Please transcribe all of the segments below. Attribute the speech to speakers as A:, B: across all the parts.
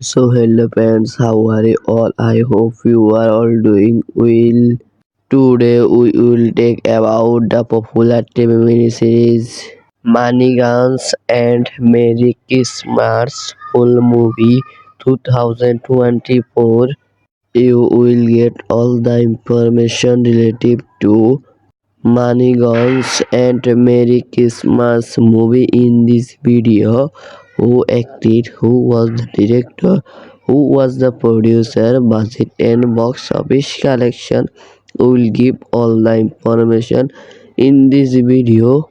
A: So hello friends, how are you all? I hope you are all doing well. Today we will take about the popular TV miniseries Money Guns and Merry Christmas full movie 2024. You will get all the information related to Money Guns and Merry Christmas movie in this video. Who acted, who was the director, who was the producer, budget and box office collection. We will give all the information in this video.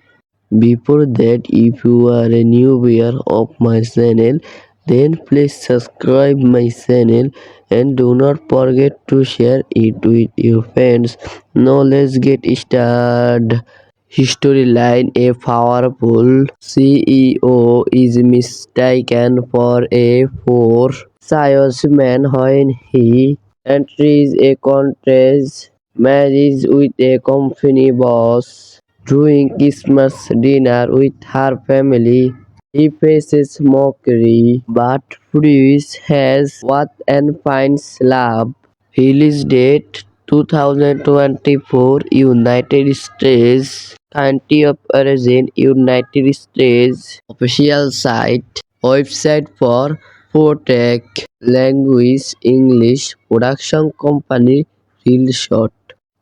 A: Before that, if you are a new viewer of my channel, then please subscribe my channel and do not forget to share it with your friends. Now let's get started. Storyline: a powerful CEO is mistaken for a poor salesman when he enters a contract marriage with a company boss. During Christmas dinner with her family, he faces mockery but proves his worth and finds love. Release date 2024 United States. Country of origin United States. Official site. Website for Protect Language English. Production company Real Shot.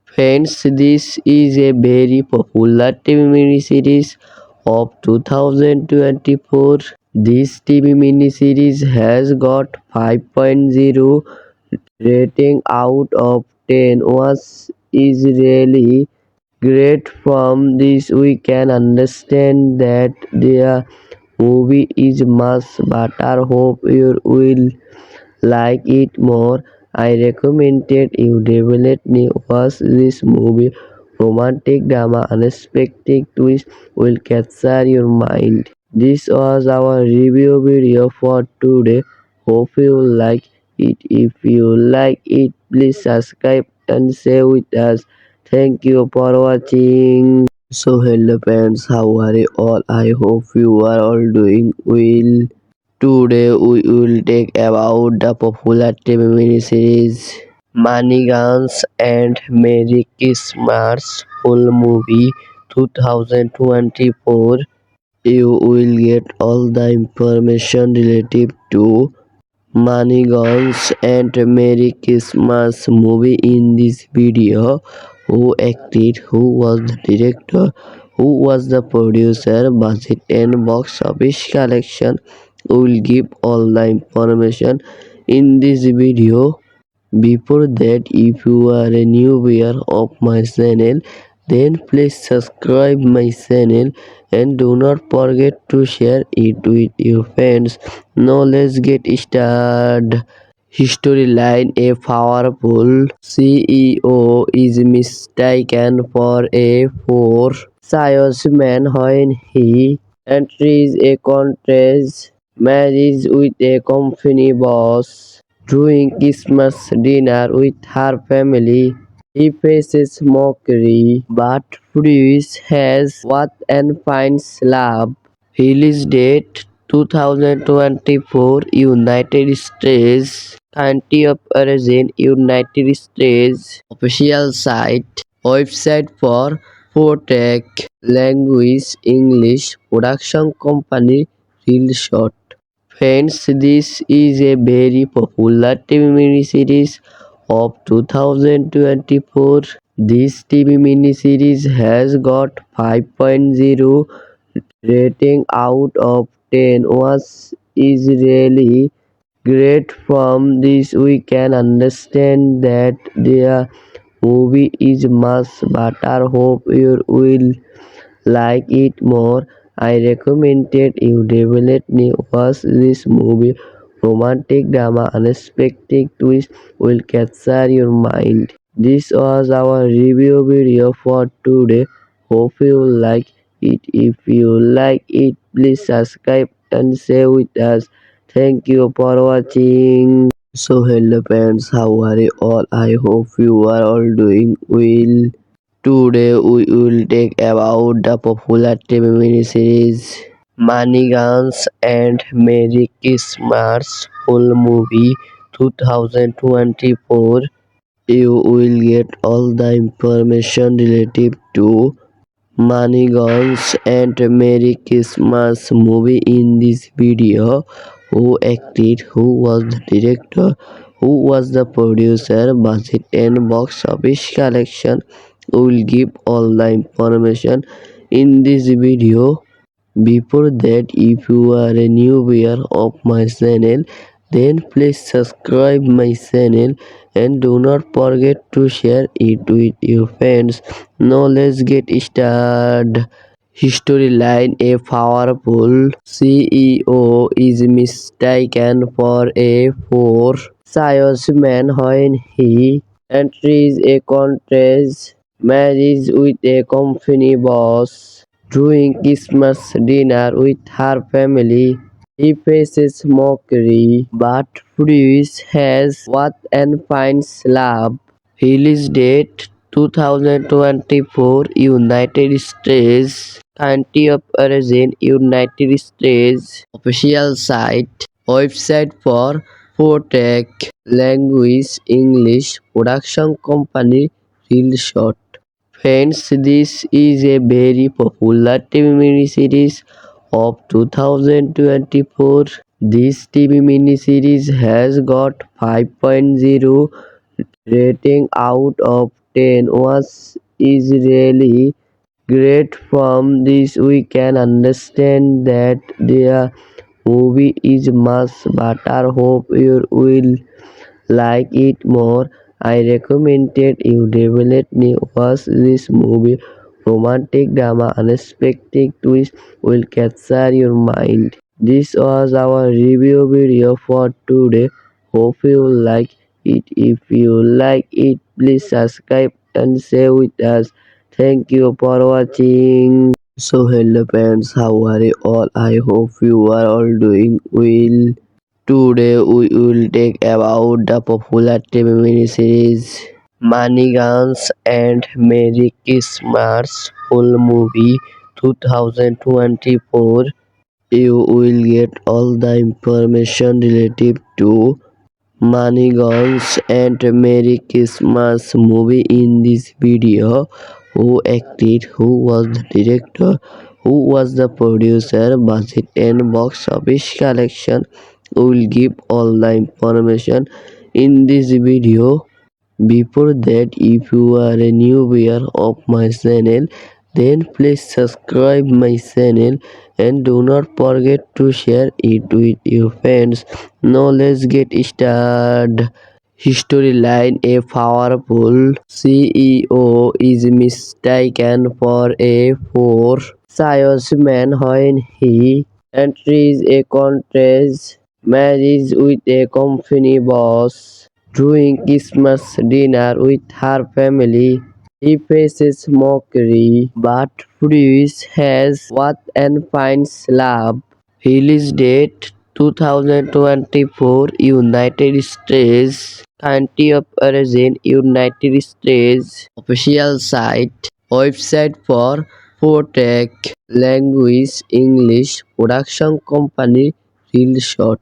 A: Friends, this is a very popular TV miniseries of 2024. This TV miniseries has got 5.0 rating out of 10, was is really great. From this we can understand that the movie is much better. Hope you will like it more. I recommended you definitely watch this movie. Romantic drama, unexpected twist will capture your mind. This was our review video for today. Hope you like it. If you like it, please subscribe and share with us. Thank you for watching. So hello friends, how are you all? I hope you are all doing well. Today we will take about the popular TV miniseries Money Guns and Merry Christmas full movie 2024. You will get all the information related to Money Guns and Merry Christmas movie in this video. Who acted, who was the director, who was the producer, budget and box office collection. We will give all the information in this video. Before that, if you are a new viewer of my channel, then please subscribe my channel and do not forget to share it with your friends. Now let's get started. Storyline: a powerful CEO is mistaken for a poor salesman when he enters a contract marriage with a company boss. During Christmas dinner with her family, he faces mockery but proves his worth and finds love. Release date 2024 United States. Country of origin United States. Official site. Website for Protect Language English. Production company Real Shot. Friends, this is a very popular TV miniseries of 2024. This TV miniseries has got 5.0 rating out of 10, was is really great. From this we can understand that the movie is much better. Hope you will like it more. I recommended you definitely watch this movie. Romantic drama, unexpected twist will capture your mind. This was our review video for today. Hope you like it. If you like it, please subscribe and share with us. Thank you for watching. So hello friends, how are you all? I hope you are all doing well. Today we will take about the popular TV miniseries Money Guns and Merry Christmas full movie 2024. You will get all the information related to Manigans and Merry Christmas movie in this video. Who acted, who was the director, who was the producer, budget and box office collection. We will give all the information in this video. Before that, if you are a new viewer of my channel, then please subscribe my channel and do not forget to share it with your friends. Now let's get started. Storyline: a powerful CEO is mistaken for a poor salesman when he enters a contest marriage with a company boss. During Christmas dinner with her family, he faces mockery, but Bruce has what and finds love. Release date 2024, United States. Country of origin, United States. Official site. Website for Protect. Language English. Production company Real Shot. Friends, this is a very popular TV miniseries of 2024. This TV miniseries has got 5.0 rating out of 10, was is really great. From this we can understand that the movie is much better. Hope you will like it more. I recommended you definitely watch this movie. Romantic drama, unexpected twist will capture your mind. This was our review video for today. Hope you like it. If you like it, please subscribe and share with us. Thank you for watching. So hello friends, how are you all? I hope you are all doing well. Today we will talk about the popular TV miniseries Manigans and Merry Christmas full movie 2024. You will get all the information related to Manigans and Merry Christmas movie in this video. Who acted, who was the director, who was the producer, budget and box office collection. We will give all the information in this video. Before that, if you are a new viewer of my channel, then please subscribe my channel and do not forget to share it with your friends. Now let's get started. Storyline: a powerful CEO is mistaken for a poor salesman when he enters a contest marriage with a company boss. During Christmas dinner with her family, he faces mockery, but Bruce has what and finds love. Release date 2024, United States. Country of origin, United States. Official site. Website for Protect. Language English. Production company Real Shot.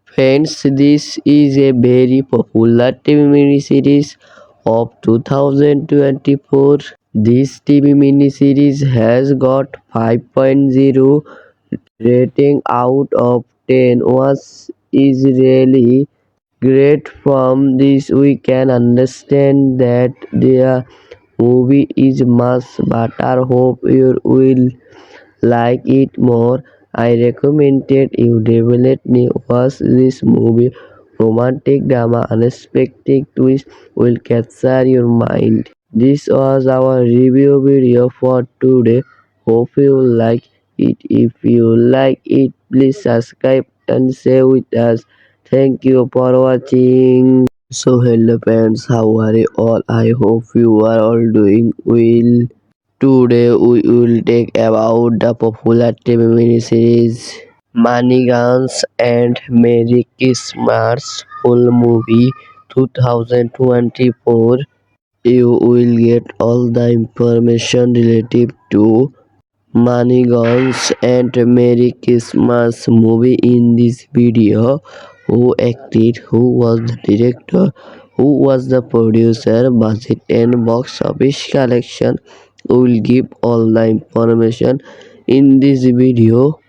A: Friends, this is a very popular TV miniseries of 2024. This TV miniseries has got 5.0 rating out of 10, was is really great. From this we can understand that the movie is much better. Hope you will like it more. I recommended you definitely watch this movie. Romantic drama, unexpected twist will capture your mind. This was our review video for today. Hope you like it. If you like it, please subscribe and share with us. Thank you for watching. So hello friends, how are you all? I hope you are all doing well. Today we will talk about the popular TV miniseries Manigans and Merry Christmas full movie 2024. You will get all the information related to Manigans and Merry Christmas movie in this video. who acted, who was the director, who was the producer, budget and box office collection. We will give all the information in this video.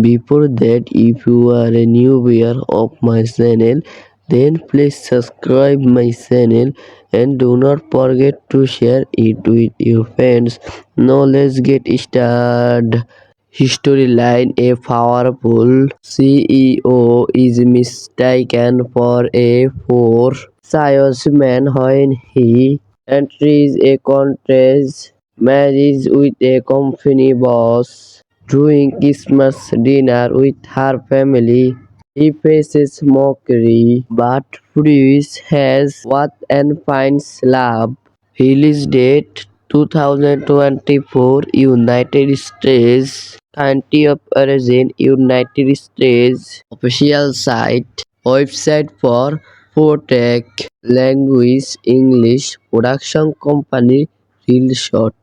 A: Before that, if you are a new viewer of my channel, then please subscribe my channel and do not forget to share it with your friends. Now let's get started. Storyline: a powerful CEO is mistaken for a poor salesman when he enters a contest marriage with a company boss. During Christmas dinner with her family, he faces mockery, but Bruce has what and finds love. Release date 2024, United States. Country of origin United States. Official site. Website for Protect. Language English. Production company Real Shot.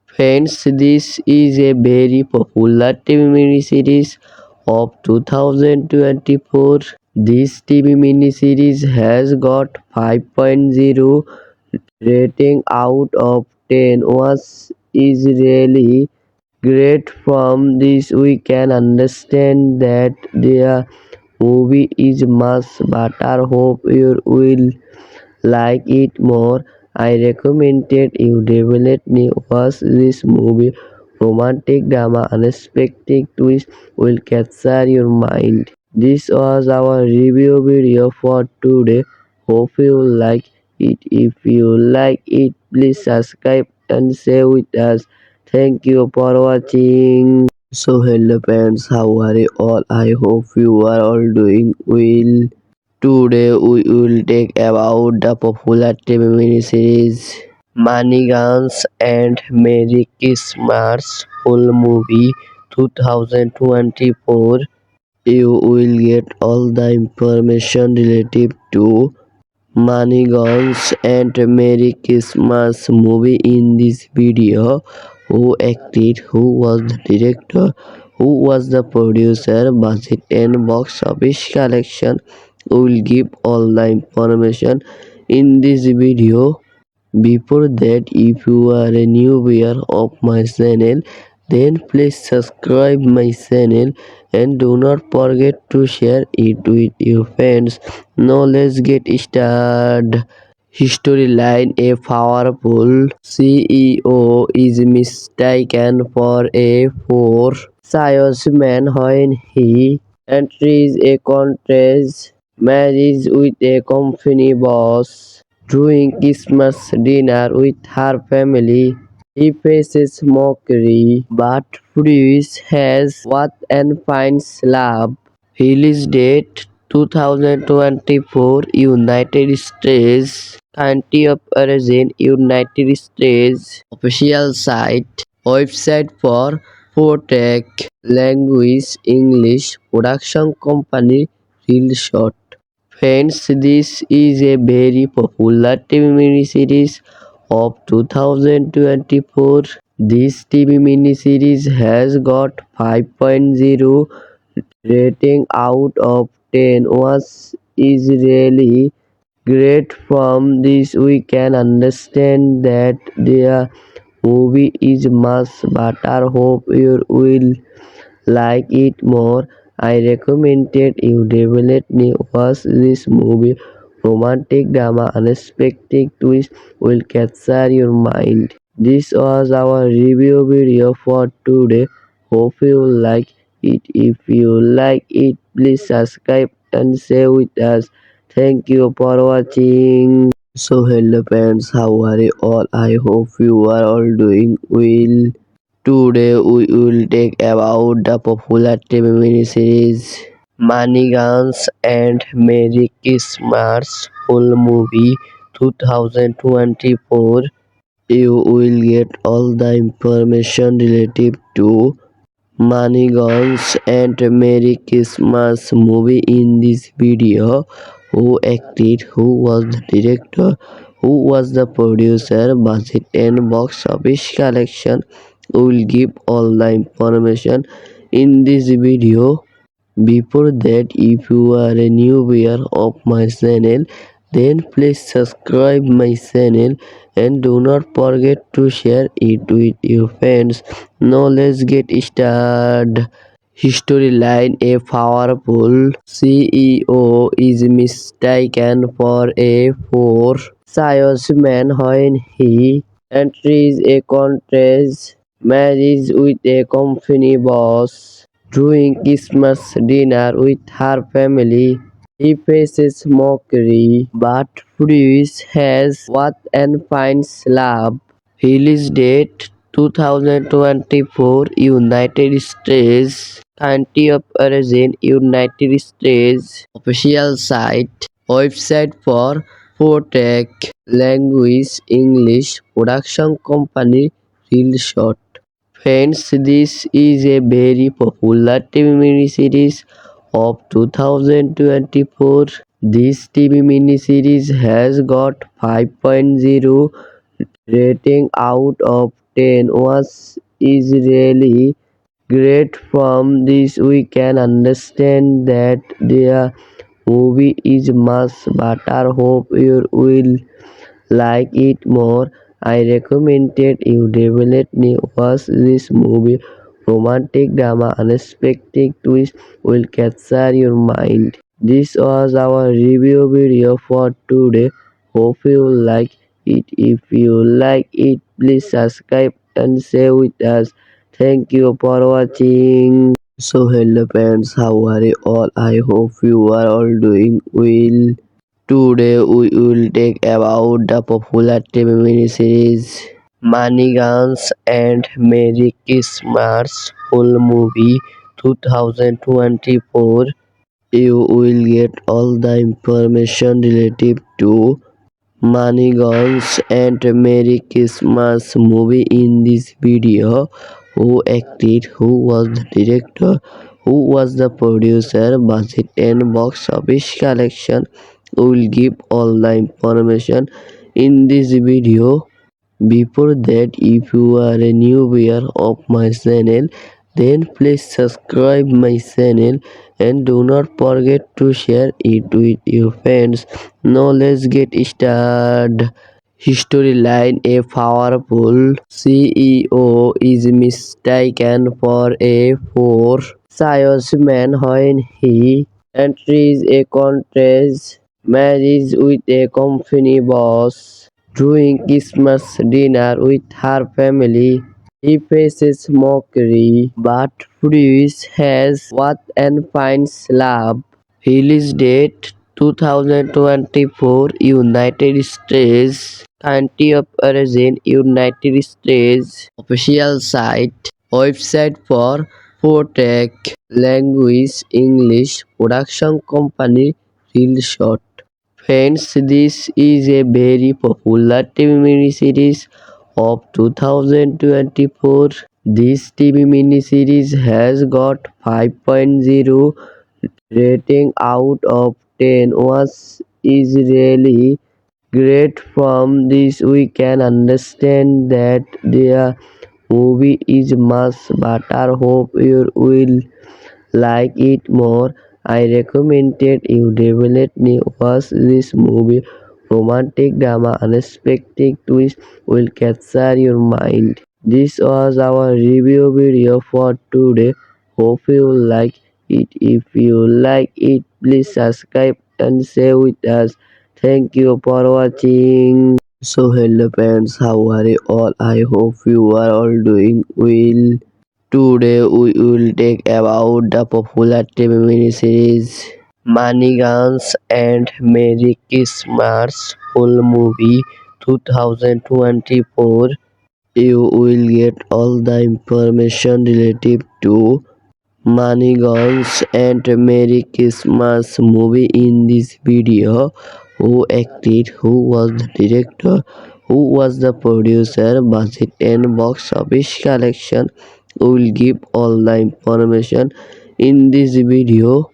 A: Friends, this is a very popular TV miniseries of 2024. This TV miniseries has got 5.0 rating out of 10, was is really great. From this we can understand that the movie is much better. Hope you will like it more. I recommended you definitely watch this movie. Romantic drama, unexpected twist will capture your mind. This was our review video for today. Hope you like it. If you like it, please subscribe and share with us. Thank you for watching. So hello friends, how are you all? I hope you are all doing well. Today we will talk about the popular TV miniseries Money Guns and Merry Christmas full movie 2024. You will get all the information related to Money Guns and Merry Christmas movie in this video. Who acted, who was the director, who was the producer, budget and box office collection. We will give all the information in this video. Before that, if you are a new viewer of my channel, then please subscribe my channel and do not forget to share it with your friends. Now let's get started. Storyline: a powerful CEO is mistaken for a poor salesman when he enters a contest marriage with a company boss. During Christmas dinner with her family, he faces mockery, but Bruce has what and finds love. Release date 2024, United States. Country of origin United States. Official site. Website for Protect. Language English. Production company Real Shot. Friends, this is a very popular TV miniseries of 2024. This TV miniseries has got 5.0 rating out of 10, was is really great. From this we can understand that the movie is much better. Hope you will like it more. I recommended you definitely watch this movie. Romantic drama, unexpected twist will capture your mind. This was our review video for today. Hope you like it. If you like it, please subscribe and share with us. Thank you for watching. So hello friends, how are you all? I hope you are all doing well. Today we will talk about the popular TV miniseries Money Guns and Merry Christmas full movie 2024. You will get all the information related to Money Guns and Merry Christmas movie in this video. Who acted, who was the director, who was the producer, budget and box office collection. We will give all the information in this video. Before that, if you are a new viewer of my channel, then please subscribe my channel and do not forget to share it with your friends. Now let's get started. Storyline: a powerful CEO is mistaken for a poor salesman when he enters a contest marriage with a company boss. During Christmas dinner with her family, he faces mockery but proves his worth and finds love. Release date 2024, United States. Country of origin United States. Official site. Website for Protec. Language English. Production company Real Shot. Friends, this is a very popular TV miniseries of 2024. This TV miniseries has got 5.0 rating out of 10, was is really great. From this we can understand that the movie is much better. Hope you will like it more. I recommended you definitely watch this movie. Romantic drama, unexpected twist will capture your mind. This was our review video for today. Hope you like it. If you like it, please subscribe and share with us. Thank you for watching. So hello friends, how are you all? I hope you are all doing well. Today we will talk about the popular TV miniseries Money Guns and Merry Christmas full movie 2024. You will get all the information related to Money Guns and Merry Christmas movie in this video. Who acted, who was the director, who was the producer, budget and box office collection. We will give all the information in this video. Before that, if you are a new viewer of my channel, then please subscribe my channel and do not forget to share it with your friends. Now let's get started. Storyline: a powerful CEO is mistaken for a poor salesman when he enters a contest marriage with a company boss. During Christmas dinner with her family, he faces mockery but proves his worth and finds love. Release date 2024, United States. Country of origin United States. Official site. Website for Protec. Language English. Production company Real Shot. Friends, this is a very popular TV miniseries of 2024. This TV miniseries has got 5.0 rating out of 10, was is really great. From this we can understand that the movie is much better. Hope you will like it more. I recommended you definitely watch this movie. Romantic drama, unexpected twist will capture your mind. This was our review video for today. Hope you like it. If you like it, please subscribe and share with us. Thank you for watching. So hello friends, how are you all? I hope you are all doing well. Today we will talk about the popular TV miniseries Money Guns and Merry Christmas full movie 2024. You will get all the information related to Money Guns and Merry Christmas movie in this video. Who acted, who was the director, who was the producer, budget and box office collection. We will give all the information in this video.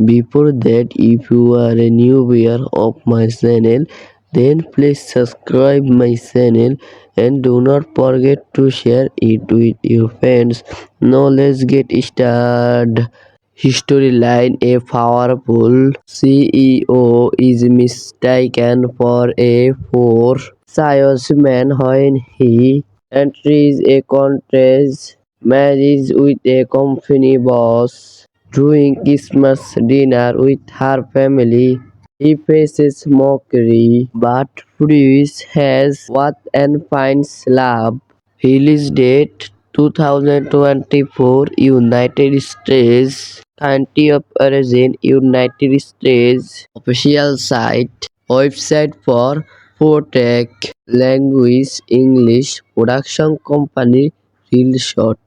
A: Before that, if you are a new viewer of my channel, then please subscribe my channel and do not forget to share it with your friends. Now let's get started. Storyline: a powerful CEO is mistaken for a poor salesman when he enters a contest marriage with a company boss. During Christmas dinner with her family, he faces mockery, but Bruce has what and finds love. Release date 2024 United States. Country of origin United States. Official site. Website for Protec. Language English. Production company Real Shot.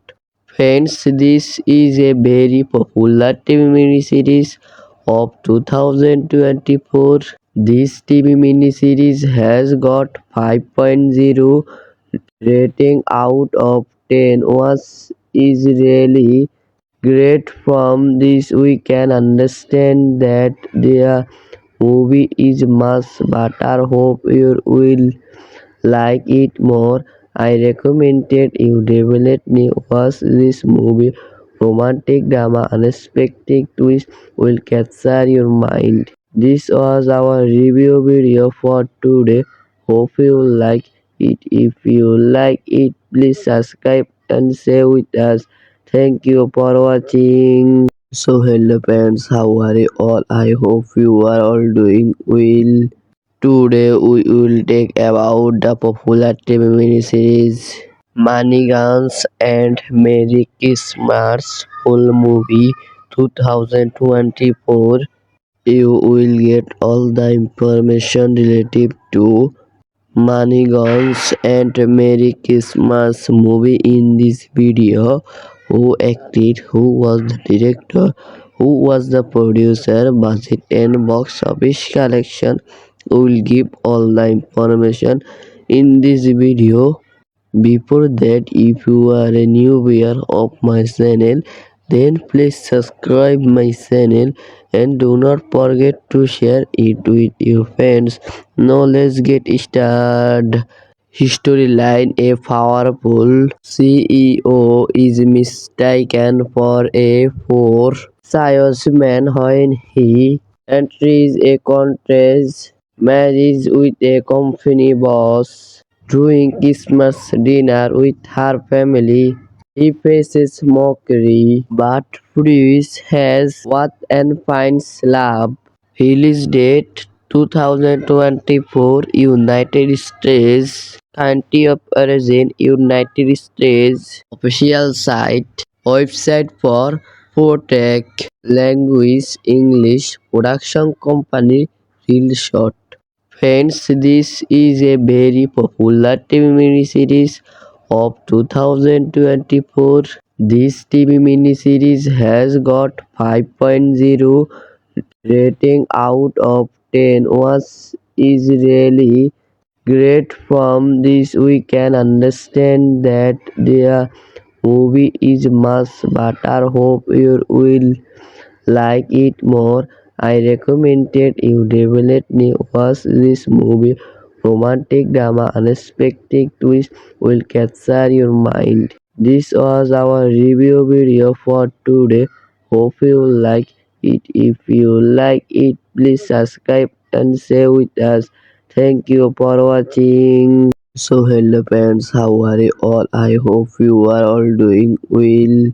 A: Friends, this is a very popular TV miniseries of 2024. This TV miniseries has got 5.0 rating out of 10 was is really great. From this we can understand that the movie is much better. Hope you will like it more. I recommended you definitely watch this movie. Romantic drama, unexpected twist will capture your mind. This was our review video for today. Hope you like it. If you like it, please subscribe and share with us. Thank you for watching. So hello friends, how are you all? I hope you are all doing well. Today we will talk about the popular TV miniseries Money Guns and Merry Christmas full movie 2024. You will get all the information related to Money Guns and Merry Christmas movie in this video. Who acted, who was the director, who was the producer, budget and box office collection. We will give all the information in this video. Before that, if you are a new viewer of my channel, then please subscribe my channel and do not forget to share it with your friends. Now let's get started. Storyline: a powerful CEO is mistaken for a poor salesman when he enters a contest marriage with a company boss. During Christmas dinner with her family, he faces mockery, but Bruce has what and finds love. Release date 2024 United States. Country of origin United States. Official site. Website for Protec. Language English. Production company Real Shot. Friends, this is a very popular TV miniseries of 2024. This TV miniseries has got 5.0 rating out of 10 was is really great. From this we can understand that the movie is much better. Hope you will like it more. I recommended you definitely watch this movie. Romantic drama, unexpected twist will capture your mind. This was our review video for today. Hope you like it. If you like it, please subscribe and share with us. Thank you for watching. So hello friends, how are you all? I hope you are all doing well.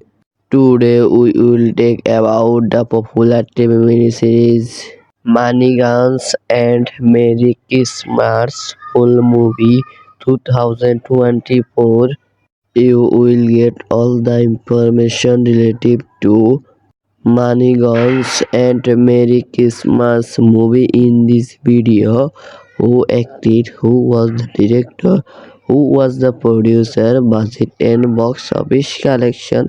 A: Today we will talk about the popular TV miniseries Money Guns and Merry Christmas full movie 2024. You will get all the information related to Money Guns and Merry Christmas movie in this video. Who acted, who was the director, who was the producer, budget and box office collection.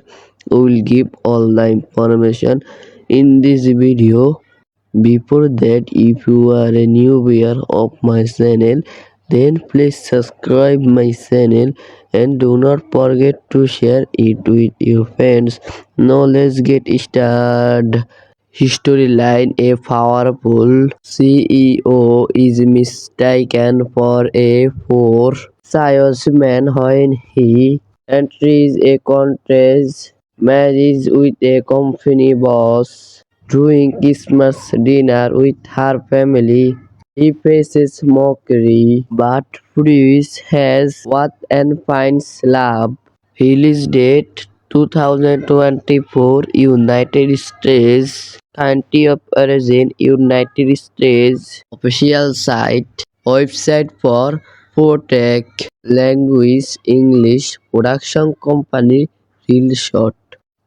A: We will give all the information in this video. Before that, if you are a new viewer of my channel, then please subscribe my channel and do not forget to share it with your friends. Now let's get started. Storyline: a powerful CEO is mistaken for a poor salesman when he enters a contest marries with a company boss, doing Christmas dinner with her family. He faces mockery, but Bruce has what and finds love. Release date 2024 United States. Country of origin United States. Official site. Website for Protect. Language English. Production company Real Shot.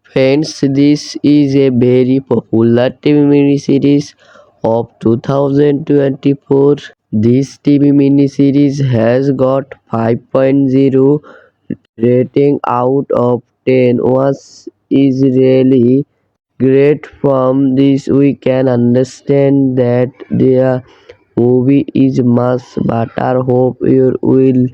A: Friends, this is a very popular TV miniseries of 2024. This TV miniseries has got 5.0 rating out of 10 was is really great. From this we can understand that the movie is much better. Hope you will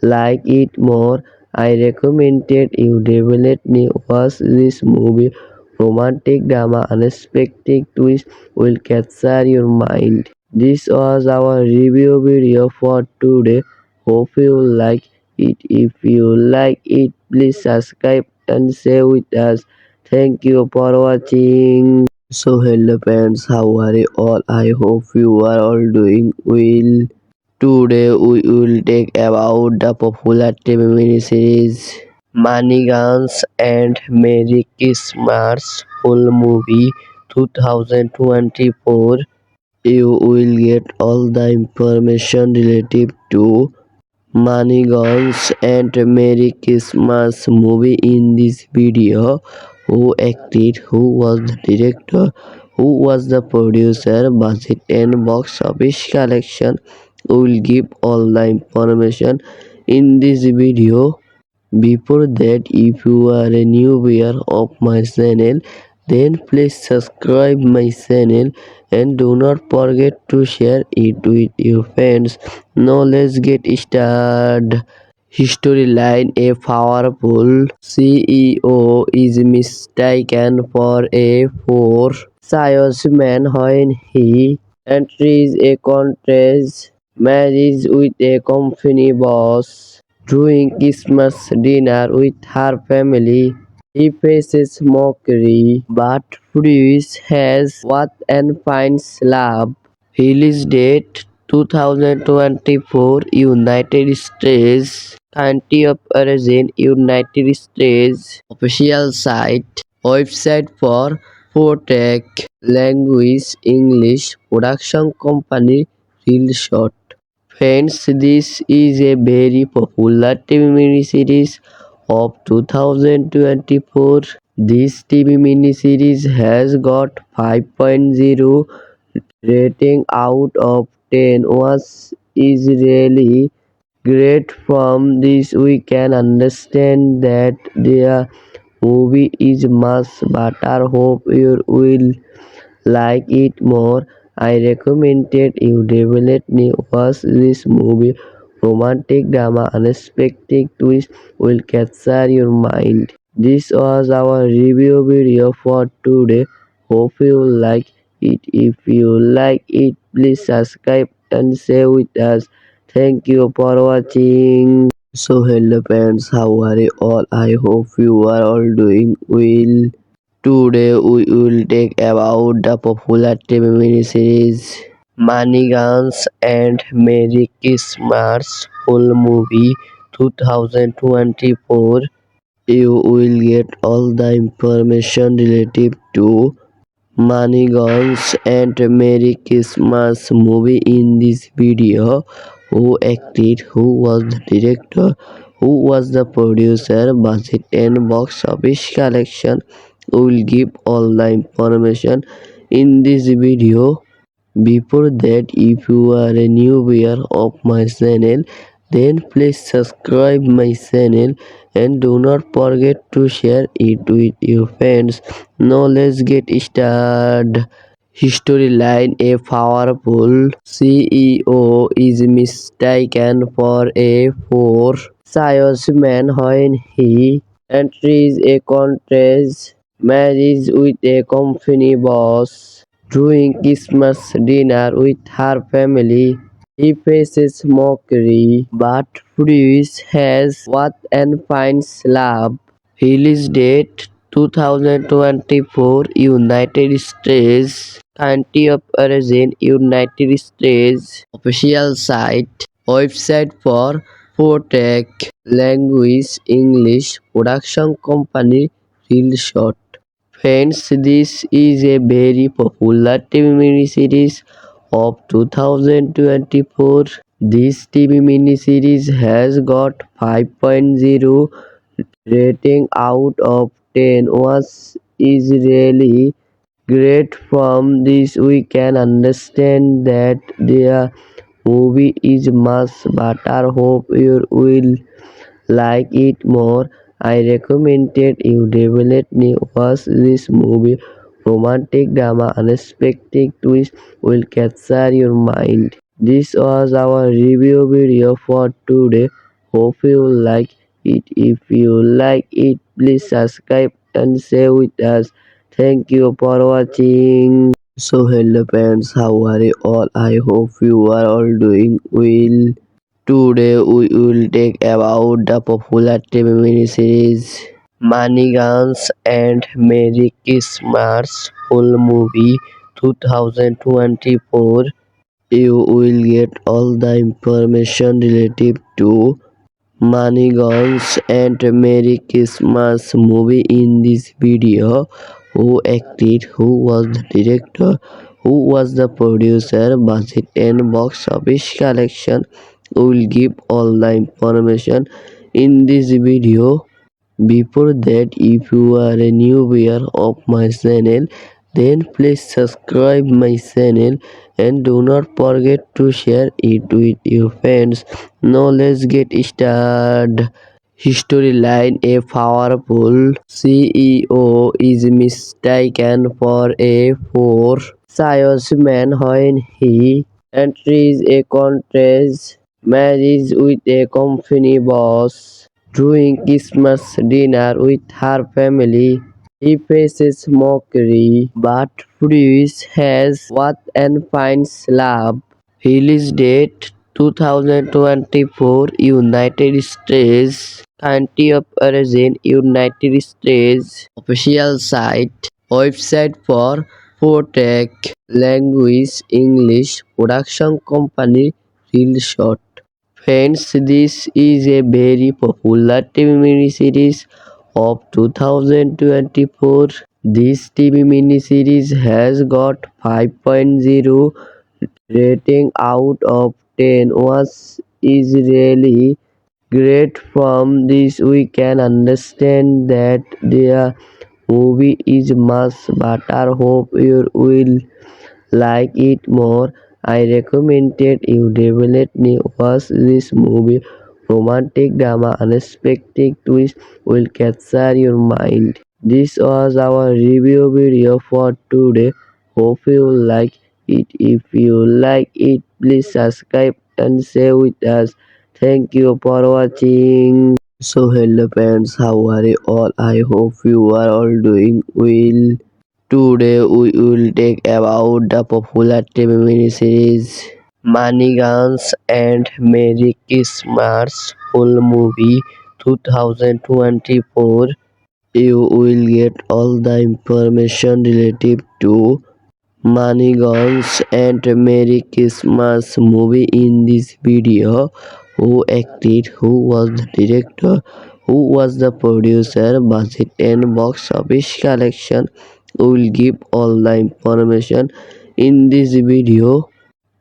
A: like it more. I recommended you definitely watch this movie. Romantic drama, unexpected twist will capture your mind. This was our review video for today. Hope you like it. If you like it, please subscribe and share with us. Thank you for watching. So hello friends, how are you all? I hope you are all doing well. Today we will talk about the popular TV miniseries Money Guns and Merry Christmas full movie 2024. You will get all the information related to Money Guns and Merry Christmas movie in this video. Who acted, who was the director, who was the producer, budget and box office collection. We will give all the information in this video. Before that, if you are a new viewer of my channel, then please subscribe my channel and do not forget to share it with your friends. Now let's get started. Storyline: a powerful CEO is mistaken for a poor salesman when he enters a contest, marries with a company boss, during Christmas dinner with her family. He faces mockery, but Bruce has what and finds love. Release date 2024 United States. Country of origin United States. Official site. Website for Protect. Language English. Production company Real Shot. Friends, this is a very popular TV miniseries of 2024. This TV miniseries has got 5.0 rating out of 10 was is really great. From this we can understand that the movie is much better. Hope you will like it more. I recommended you definitely watch this movie. Romantic drama, unexpected twist will capture your mind. This was our review video for today. Hope you like it. If you like it, please subscribe and share with us. Thank you for watching. So hello friends, how are you all? I hope you are all doing well. Today we will talk about the popular TV miniseries Money Guns and Merry Christmas full movie 2024. You will get all the information related to Money Guns and Merry Christmas movie in this video. Who acted, who was the director, who was the producer, budget and box office collection. We will give all the information in this video. Before that, if you are a new viewer of my channel, then please subscribe my channel and do not forget to share it with your friends. Now let's get started. Storyline: a powerful CEO is mistaken for a poor salesman when he enters a contest, marries with a company boss, during Christmas dinner with her family. He faces mockery, but Bruce has what and finds love. Release date 2024 United States Country of Origin United States Official Site Website for Protec Language English Production Company Real Short. Friends, this is a very popular TV miniseries of 2024. This TV miniseries has got 5.0 rating out of 10 was is really great. From this we can understand that the movie is much better. Hope you will like it more. I recommended you definitely watch this movie. Romantic drama, unexpected twist will capture your mind. This was our review video for today. Hope you like it. If you like it, please subscribe and stay with us. Thank you for watching. So hello friends, how are you all? I hope you are all doing well. Today we will talk about the popular TV miniseries Money Guns and Merry Christmas full movie 2024. You will get all the information related to Money Guns and Merry Christmas movie in this video. Who acted, who was the director, who was the producer, budget and box office collection. We will give all the information in this video. Before that, if you are a new viewer of my channel, then please subscribe my channel and do not forget to share it with your friends. Now let's get started. Storyline: a powerful CEO is mistaken for a poor salesman when he enters a contest marriage with a company boss. During Christmas dinner with her family, he faces mockery, but Bruce has what and finds love. Release date 2024 United States Country of Origin United States Official Site Website for Protec Language English Production Company Real Short. Friends, this is a very popular TV miniseries of 2024. This TV miniseries has got 5.0 rating out of 10 was is really great. From this we can understand that the movie is much better. Hope you will like it more. I recommended you definitely watch this movie. Romantic drama, unexpected twist will capture your mind. This was our review video for today. Hope you like it. If you like it, please subscribe and stay with us. Thank you for watching. So hello friends, how are you all? I hope you are all doing well. Today we will talk about the popular TV miniseries Money Guns and Merry Christmas full movie 2024. You will get all the information related to Money Guns and Merry Christmas movie in this video. Who acted, who was the director, who was the producer, budget and box office collection. We will give all the information in this video.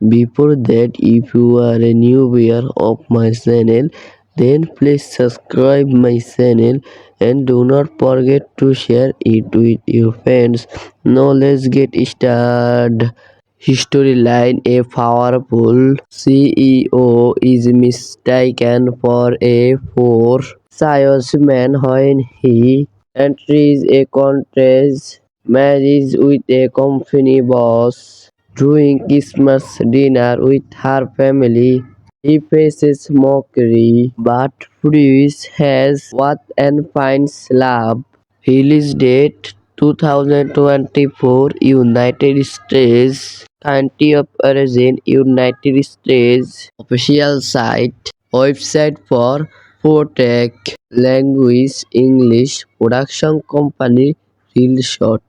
A: Before that, if you are a new viewer of my channel, then please subscribe my channel and do not forget to share it with your friends. Now let's get started. Storyline: a powerful CEO is mistaken for a poor salesman when he enters a contest marriage with a company boss. During Christmas dinner with her family, he faces mockery, but Bruce has what and finds love. Release date 2024 United States Country of Origin United States Official Site Website for Protec Language English production company Real Shot.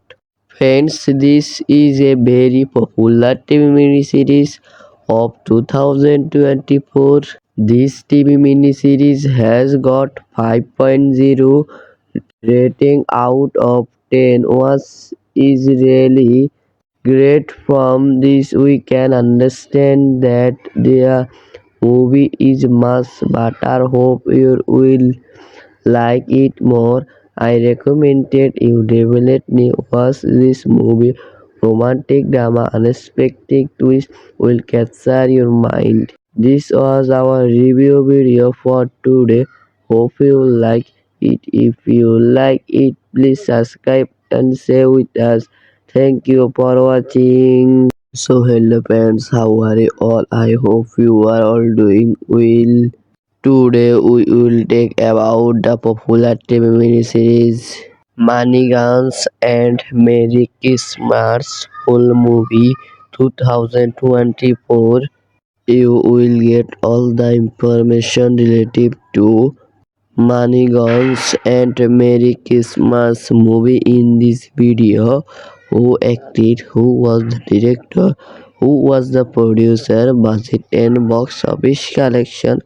A: Friends, this is a very popular TV miniseries of 2024. This TV miniseries has got 5.0 rating out of 10, was is really great. From this we can understand that the movie is must, but I hope you will like it more. I recommended you definitely watch this movie. Romantic drama, unexpected twist will capture your mind. This was our review video for today. Hope you like it. If you like it, please subscribe and share with us. Thank you for watching. So hello friends, how are you all? I hope you are all doing well. Today we will talk about the popular TV miniseries Manigans and Merry Christmas full movie 2024. You will get all the information related to Manigans and Merry Christmas movie in this video. Who acted, who was the director, who was the producer, budget and box office collection.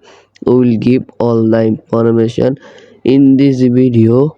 A: We will give all the information in this video.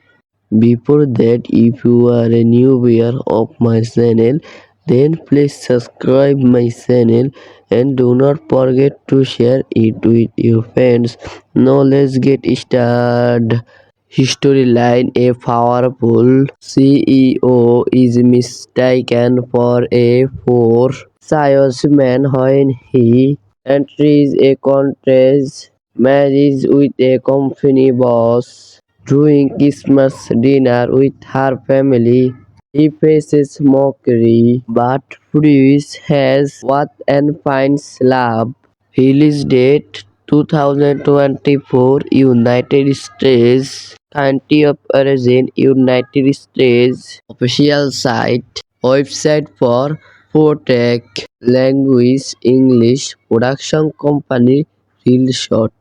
A: Before that, if you are a new viewer of my channel, then please subscribe my channel and do not forget to share it with your friends. Now let's get started. Storyline: a powerful CEO is mistaken for a poor salesman when he enters a contest marriage with a company boss. During Christmas dinner with her family, he faces mockery, but Bruce has what and finds love. Release date 2024, United States. Country of origin, United States. Official site. Website for Protec Language English production company Real Shot.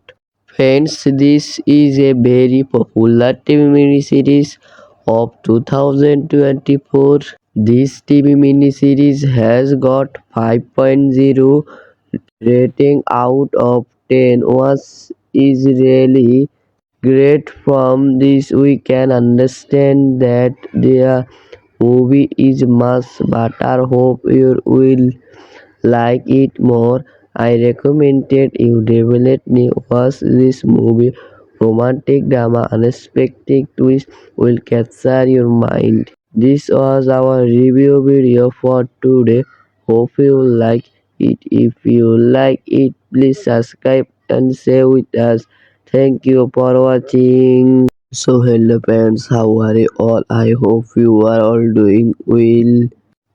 A: Friends, this is a very popular TV miniseries of 2024. This TV miniseries has got 5.0 rating out of 10, was is really great. From this we can understand that the movie is must, but I hope you will like it more. I recommended you definitely watch this movie. Romantic drama, unexpected twist will capture your mind. This was our review video for today. Hope you like it. If you like it, please subscribe and share with us. Thank you for watching. So hello friends, how are you all? I hope you are all doing well.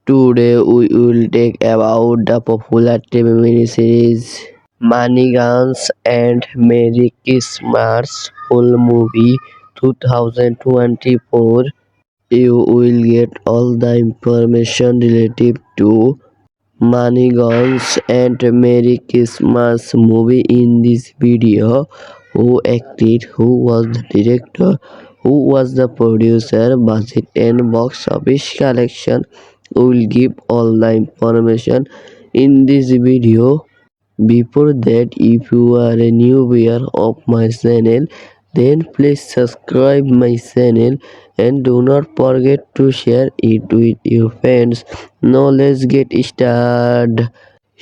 A: Today we will talk about the popular TV miniseries Manigans and Merry Christmas full movie 2024. You will get all the information related to Manigans and Merry Christmas movie in this video. Who acted, who was the director, who was the producer, budget and box office collection. We will give all the information in this video. Before that, if you are a new viewer of my channel, then please subscribe my channel and do not forget to share it with your friends. Now let's get started.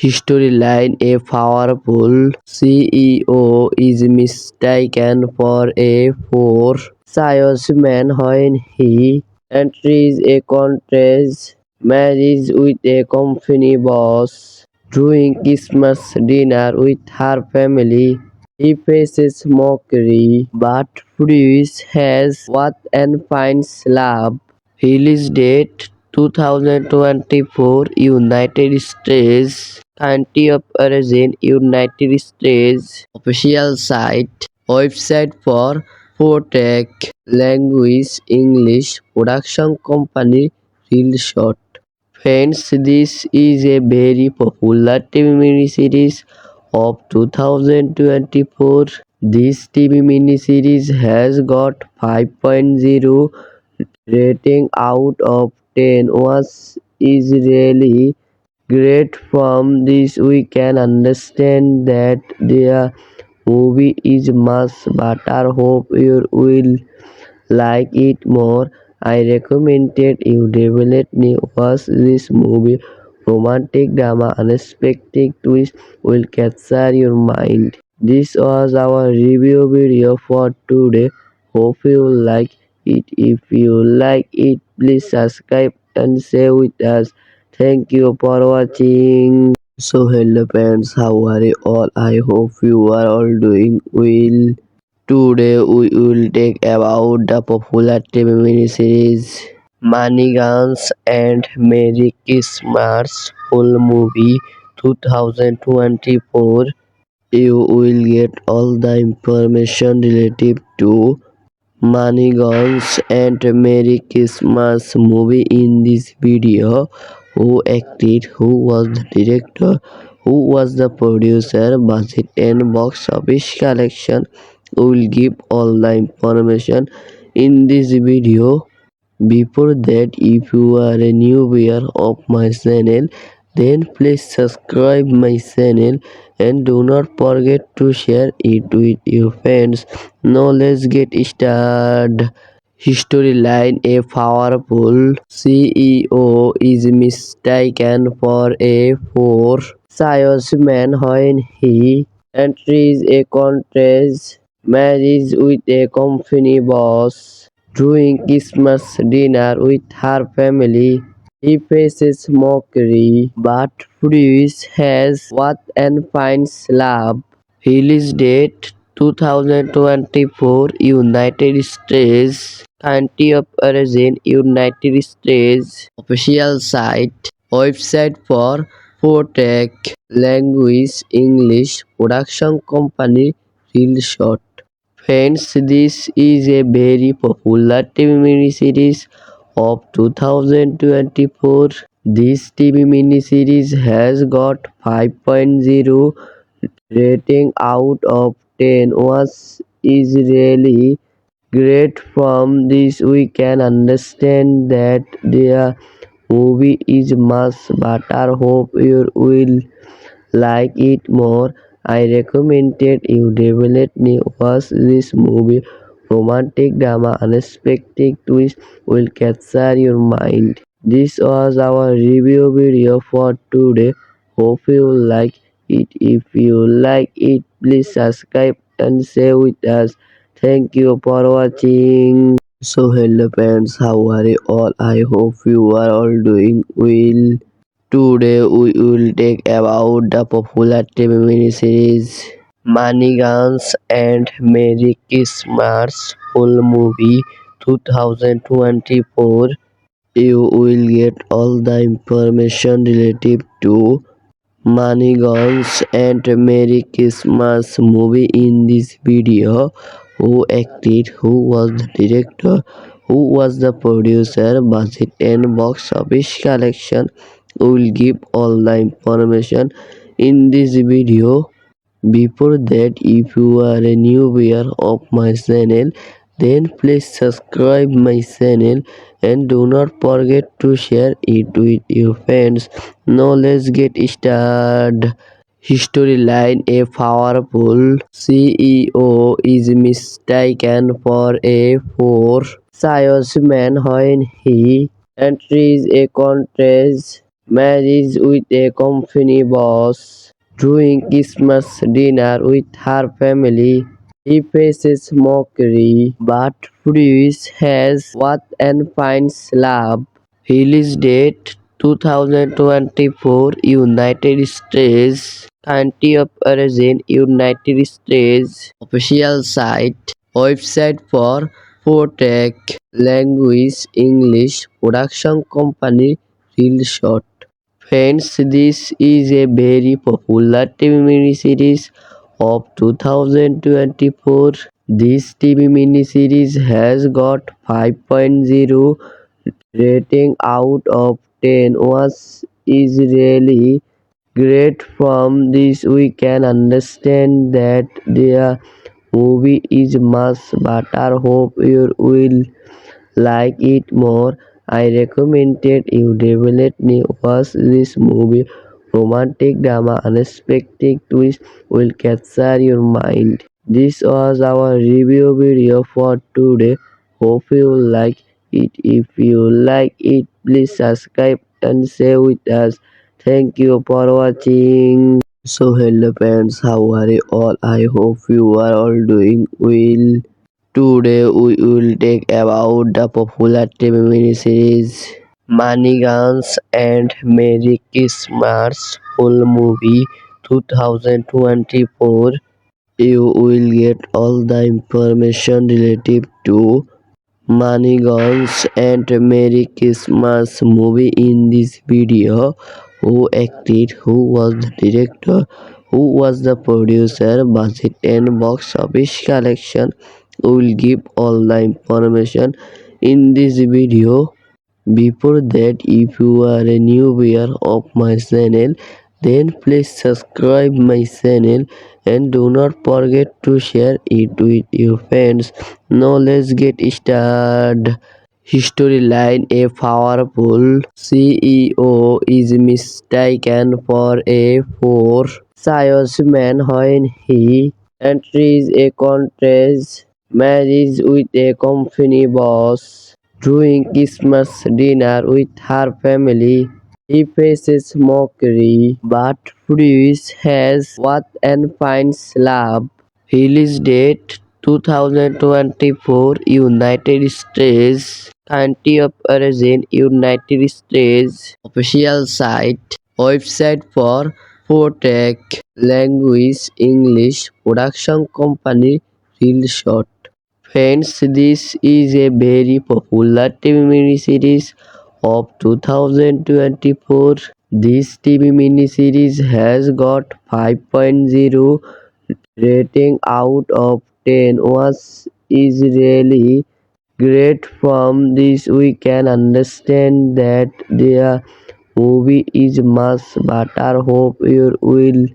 A: Storyline: a powerful CEO is mistaken for a poor salesman when he enters a contest marriage with a company boss. During Christmas dinner with her family, he faces mockery, but Bruce has what and finds love. Release date 2024, United States. Country of origin, United States. Official site. Website for Protec Language English production company Real Shot. Friends, this is a very popular TV miniseries of 2024. This TV miniseries has got 5.0 rating out of 10 was is really great. From this we can understand that the movie is much better. Hope you will like it more. I recommended you definitely watch this movie. Romantic drama, unexpected twist will capture your mind. This was our review video for today. Hope you like it. If you like it, please subscribe and share with us. Thank you for watching. So hello friends, how are you all? I hope you are all doing well. Today we will talk about the popular TV miniseries Money Guns and Merry Christmas full movie 2024. You will get all the information related to Money Guns and Merry Christmas movie in this video. Who acted, who was the director, who was the producer, budget and box office collection. We will give all the information in this video. Before that, if you are a new viewer of my channel, then please subscribe my channel and do not forget to share it with your friends. Now let's get started. Storyline: a powerful CEO is mistaken for a poor salesman when he enters a contest marriage with a company boss. During Christmas dinner with her family, he faces mockery, but Bruce has what and finds love. Release date 2024 United States. Country of origin United States. Official site. Website for Protec. Language English. Production company Real Shot. Friends, this is a very popular TV miniseries of 2024. This TV miniseries has got 5.0 rating out of 10 was is really great. From this we can understand that the movie is much better. Hope you will like it more. I recommended you definitely watch this movie. Romantic drama, unexpected twist will capture your mind. This was our review video for today. Hope you like it. If you like it, please subscribe and share with us. Thank you for watching. So hello friends, how are you all? I hope you are all doing well. Today we will talk about the popular TV miniseries Money Guns and Merry Christmas full movie 2024. You will get all the information related to Money Guns and Merry Christmas movie in this video. Who acted, who was the director, who was the producer, budget and box office collection. We will give all the information in this video. Before that, if you are a new viewer of my channel, then please subscribe my channel and do not forget to share it with your friends. Now let's get started. Storyline: a powerful CEO is mistaken for a poor salesman when he enters a contest marriage with a company boss. During Christmas dinner with her family, he faces mockery, but Bruce has what and finds love. Release date 2024 United States. Country of origin United States. Official site. Website for Protec. Language English. Production company Real Shot. Friends, this is a very popular TV miniseries of 2024. This TV miniseries has got 5.0 rating out of 10 was is really great. From this we can understand that the movie is must, but I hope you will like it more. I recommended you definitely watch this movie. Romantic drama, unexpected twist will capture your mind. This was our review video for today. Hope you like it. If you like it, please subscribe and stay with us. Thank you for watching. So hello friends, how are you all? I hope you are all doing well. Today we will talk about the popular TV miniseries Money Guns and Merry Christmas full movie 2024. You will get all the information related to Money Guns and Merry Christmas movie in this video. Who acted, who was the director, who was the producer, budget and box office collection. We will give all the information in this video. Before that, if you are a new viewer of my channel, then please subscribe my channel and do not forget to share it with your friends. Now let's get started. Storyline: a powerful CEO is mistaken for a poor salesman when he enters a contest marriage with a company boss. During Christmas dinner with her family, he faces mockery, but Bruce has what and finds love. Release date 2024 United States. Country of origin United States. Official site. Website for Protect. Language English. Production company Real Shot. Friends, this is a very popular TV miniseries of 2024. This TV miniseries has got 5.0 rating out of 10, was is really great. From this we can understand that the movie is must, but I hope you will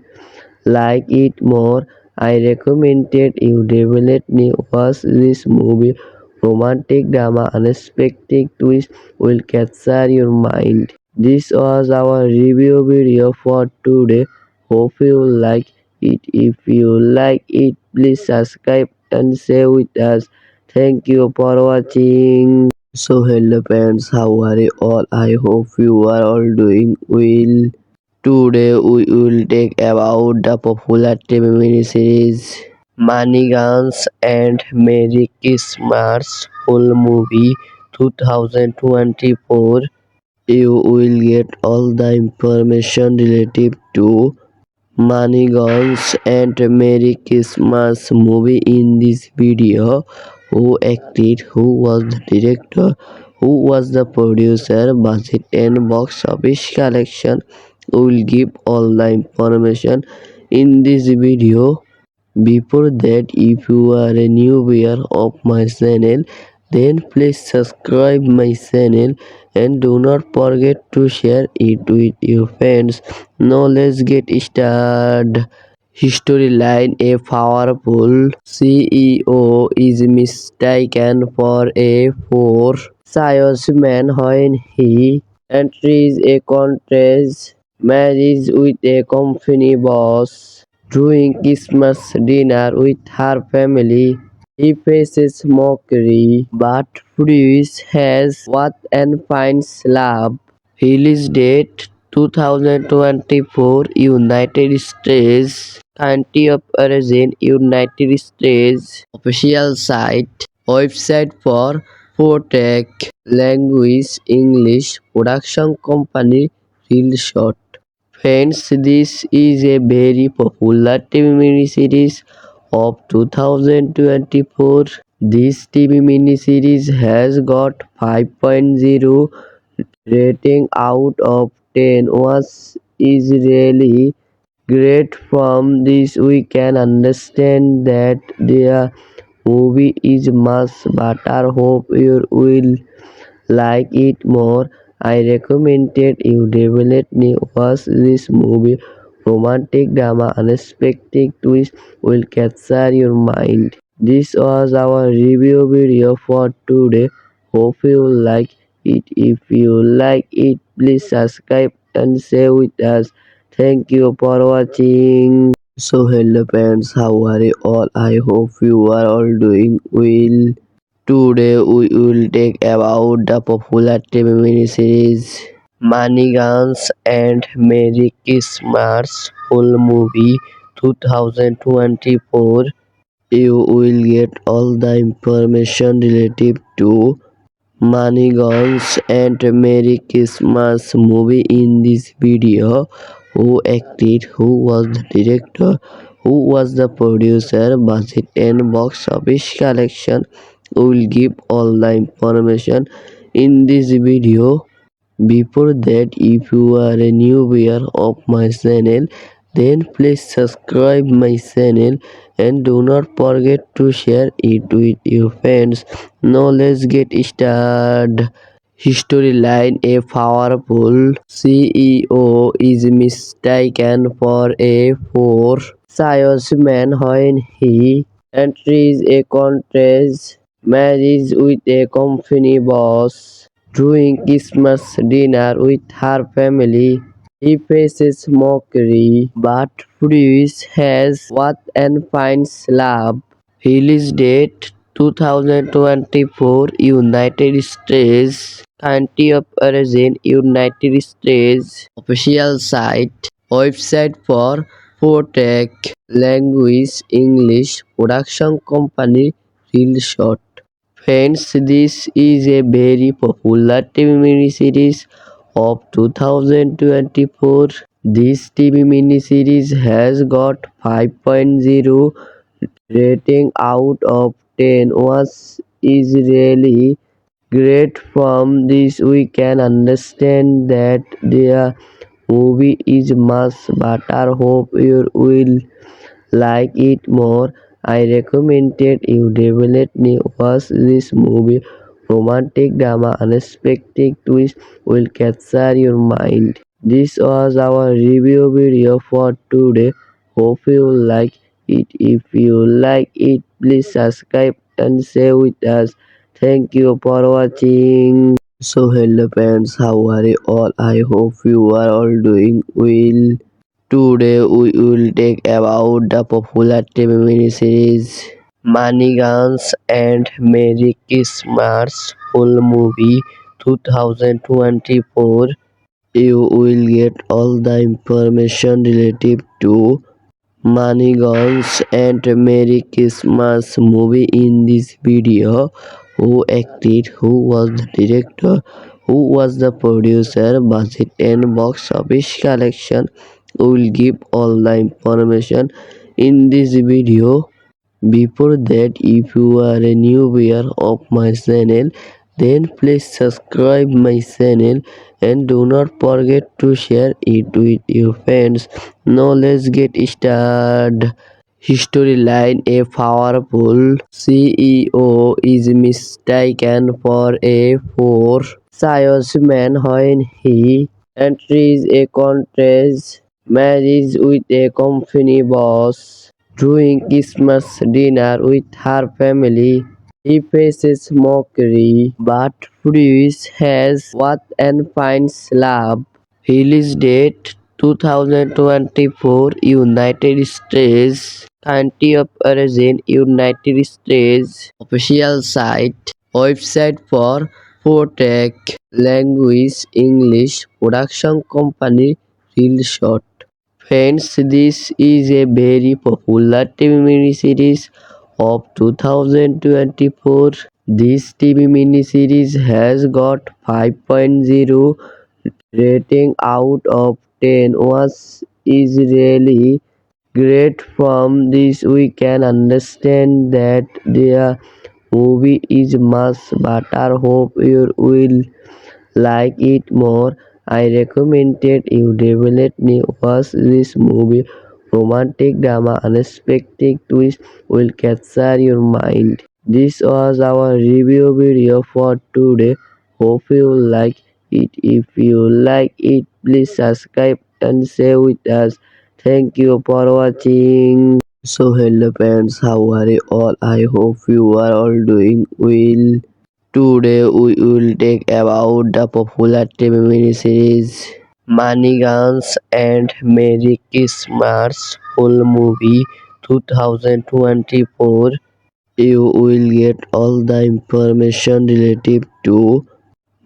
A: like it more. I recommended you definitely watch this movie. Romantic drama, unexpected twist will capture your mind. This was our review video for today. Hope you like it. If you like it, please subscribe and stay with us. Thank you for watching. So hello friends, how are you all? I hope you are all doing well. Today we will talk about the popular TV miniseries Money Guns and Merry Christmas full movie 2024. You will get all the information related to Money Guns and Merry Christmas movie in this video. Who acted, who was the director, who was the producer, budget and box office collection. We will give all the information in this video. Before that, if you are a new viewer of my channel, then please subscribe my channel and do not forget to share it with your friends. Now let's get started. Storyline: a powerful CEO is mistaken for a poor salesman when he enters a contest marriage with a company boss. During Christmas dinner with her family, he faces mockery, but Bruce has what and finds love. Release date 2024 United States. Country of origin United States. Official site. Website for Protect. Language English. Production company Real Shot. Friends, this is a very popular TV miniseries of 2024. This TV miniseries has got 5.0 rating out of 10, was is really great. From this we can understand that the movie is must, but I hope you will like it more. I recommended you definitely watch this movie. romantic drama, unexpected twist will capture your mind. This was our review video for today. Hope you like it. If you like it, please subscribe and stay with us. Thank you for watching. So hello friends, how are you all? I hope you are all doing well. Today we will take about the popular TV miniseries Money Guns and Merry Christmas full movie 2024. You will get all the information related to Money Guns and Merry Christmas movie in this video. Who acted, who was the director, who was the producer, budget and box office collection. We will give all the information in this video. Before that, if you are a new viewer of my channel, then please subscribe my channel and do not forget to share it with your friends. Now let's get started. Storyline: a powerful CEO is mistaken for a poor salesman when he enters a contest marriage with a company boss. During Christmas dinner with her family, he faces mockery, but Bruce has what and finds love. Release date 2024 United States. Country of origin United States. Official site. Website for Protec. Language English. Production company Real Shot. Friends, this is a very popular TV miniseries of 2024. This TV miniseries has got 5.0 rating out of 10, was is really great. From this we can understand that the movie is much better. Hope you will like it more. I recommended you definitely watch this movie. Romantic drama, unexpected twist will capture your mind. This was our review video for today. Hope you like it. If you like it, please subscribe and stay with us. Thank you for watching. So hello friends, how are you all? I hope you are all doing well. Today we will take about the popular TV miniseries Money Guns and Merry Christmas full movie 2024. You will get all the information related to Money Guns and Merry Christmas movie in this video. Who acted, who was the director, who was the producer, budget and box office collection. We will give all the information in this video. Before that, if you are a new viewer of my channel, then please subscribe my channel and do not forget to share it with your friends. Now let's get started. Storyline: a powerful CEO is mistaken for a poor salesman when he enters a contest marriage with a company boss. During Christmas dinner with her family, he faces mockery, but Bruce has what and finds love. Release date 2024 United States. Country of origin United States. Official site. Website for Protec. Language English. Production company Real Shot. Friends, this is a very popular TV miniseries of 2024. This TV miniseries has got 5.0 rating out of 10, was is really great. From this we can understand that the movie is much better. Hope you will like it more. I recommended you definitely watch this movie. Romantic drama, unexpected twist will capture your mind. This was our review video for today. Hope you like it. If you like it, please subscribe and stay with us. Thank you for watching. So hello friends, how are you all? I hope you are all doing well. Today we will talk about the popular TV miniseries Money Guns and Merry Christmas full movie 2024. You will get all the information related to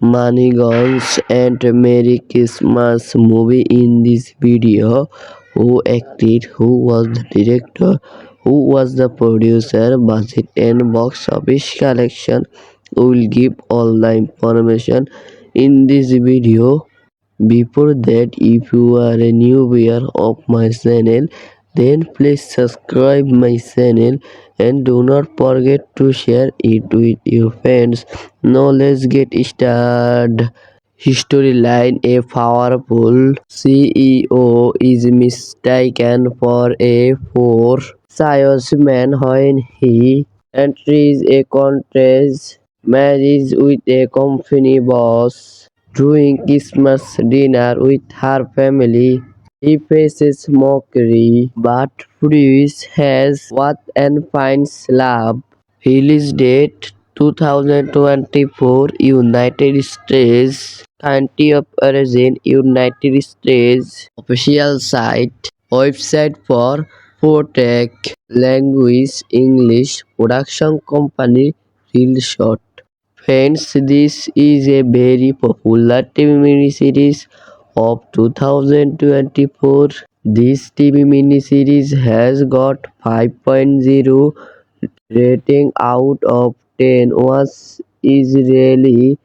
A: Money Guns and Merry Christmas movie in this video. Who acted, who was the director, who was the producer, budget and box office collection. We will give all the information in this video. Before that, if you are a new viewer of my channel, then please subscribe my channel and do not forget to share it with your friends. Now let's get started. Storyline: a powerful CEO is mistaken for a poor salesman when he enters a contest marriage with a company boss. During Christmas dinner with her family, he faces mockery, but Bruce has what and finds love. Release date 2024 United States. Country of origin United States. Official site. Website for Protec. Language English. Production company Real Shot. Friends, this is a very popular TV miniseries of 2024. This TV miniseries has got 5.0 rating out of 10, was is really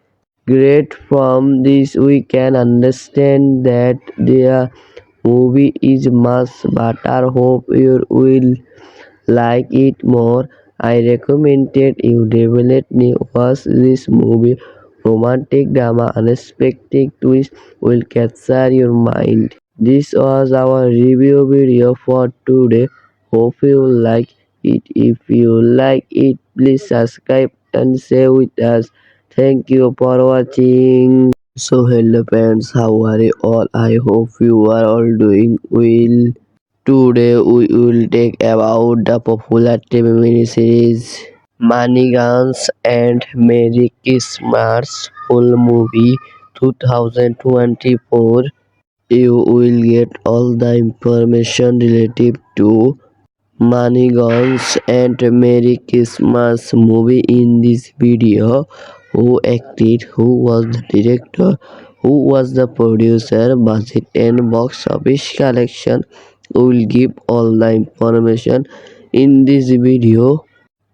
A: great. From this we can understand that the movie is much better. Hope you will like it more. I recommended you definitely watch this movie. Romantic drama, unexpected twist will capture your mind. This was our review video for today. Hope you like it. If you like it, please subscribe and share with us. Thank you for watching. So hello friends, how are you all? I hope you are all doing well. Today we will talk about the popular TV miniseries Money Guns and Merry Christmas full movie 2024. You will get all the information related to Money Guns and Merry Christmas movie in this video. Who acted, who was the director, who was the producer, budget and box office collection. We will give all the information in this video.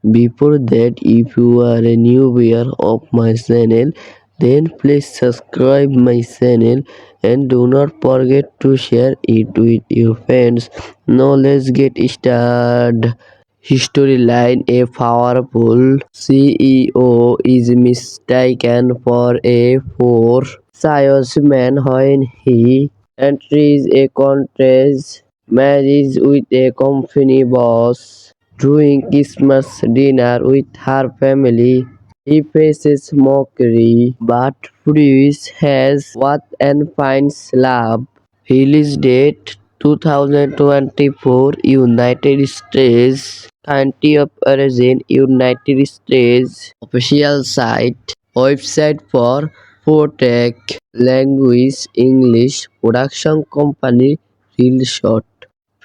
A: Before that, if you are a new viewer of my channel, then please subscribe my channel and do not forget to share it with your friends. Now let's get started. Storyline: a powerful CEO is mistaken for a poor salesman when he enters a contest marriage with a company boss. During Christmas dinner with her family, he faces mockery, but Bruce has what and finds love. Release date 2024 United States. Country of origin United States. Official site. Website for Protec. Language English. Production company Real Shot.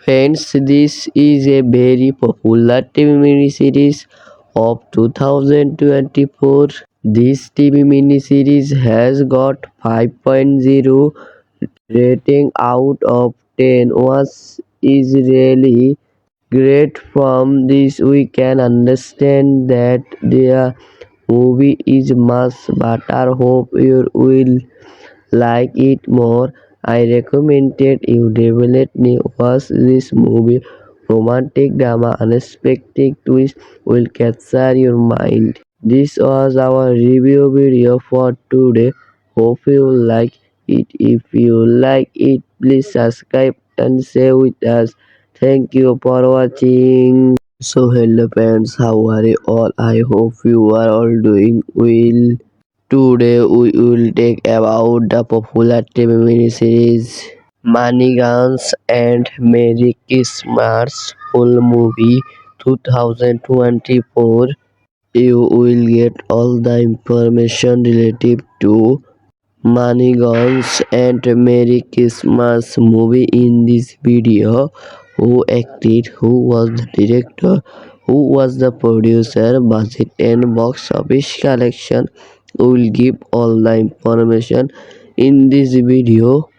A: Friends, this is a very popular TV miniseries of 2024. This TV miniseries has got 5.0 rating out of 10, was is really great. From this we can understand that the movie is much better. Hope you will like it more. I recommended you definitely watch this movie. Romantic drama, unexpected twist will capture your mind. This was our review video for today. Hope you like it. If you like it, please subscribe and share with us. Thank you for watching. So hello friends, how are you all? I hope you are all doing well. Today we will talk about the popular TV miniseries Money Guns and Merry Christmas full movie 2024. You will get all the information related to Money Guns and Merry Christmas movie in this video. Who acted, who was the director, who was the producer, budget and box office collection. We will give all the information in this video.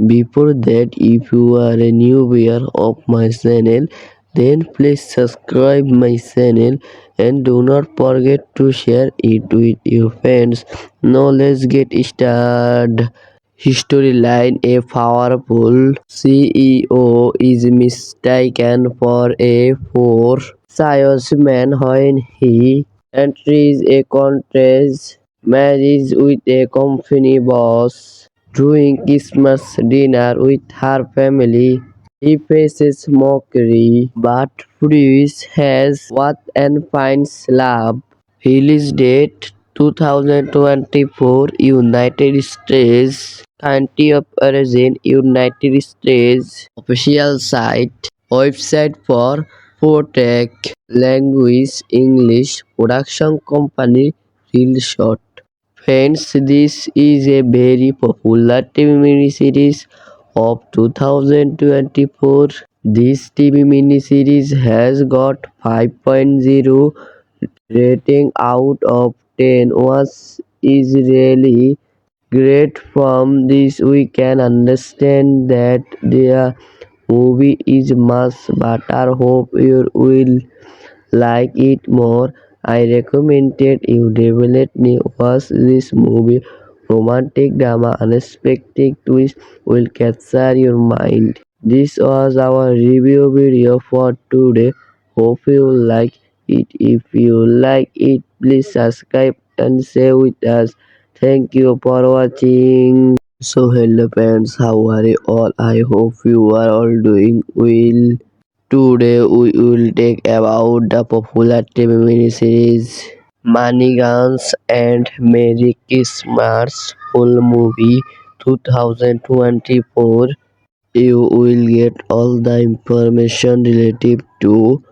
A: Before that, if you are a new viewer of my channel, then please subscribe my channel and do not forget to share it with your friends. Now let's get started. Storyline: a powerful CEO is mistaken for a poor salesman when he enters a contest marriage with a company boss. During Christmas dinner with her family, he faces mockery, but Bruce has what and finds love. Release date 2024 United States. Country of origin United States. Official site. Website for Protec. Language English. Production company Real Shot. Friends, this is a very popular TV miniseries of 2024. This TV miniseries has got 5.0 rating out of 10, was is really great. From this we can understand that the movie is much better. Hope you will like it more. I recommended you definitely watch this movie. Romantic drama, unexpected twist will capture your mind. This was our review video for today. Hope you like it. If you like it, please subscribe and share with us. Thank you for watching. So hello friends, how are you all? I hope you are all doing well. Today we will talk about the popular TV miniseries Money Guns and Merry Christmas full movie 2024. You will get all the information related to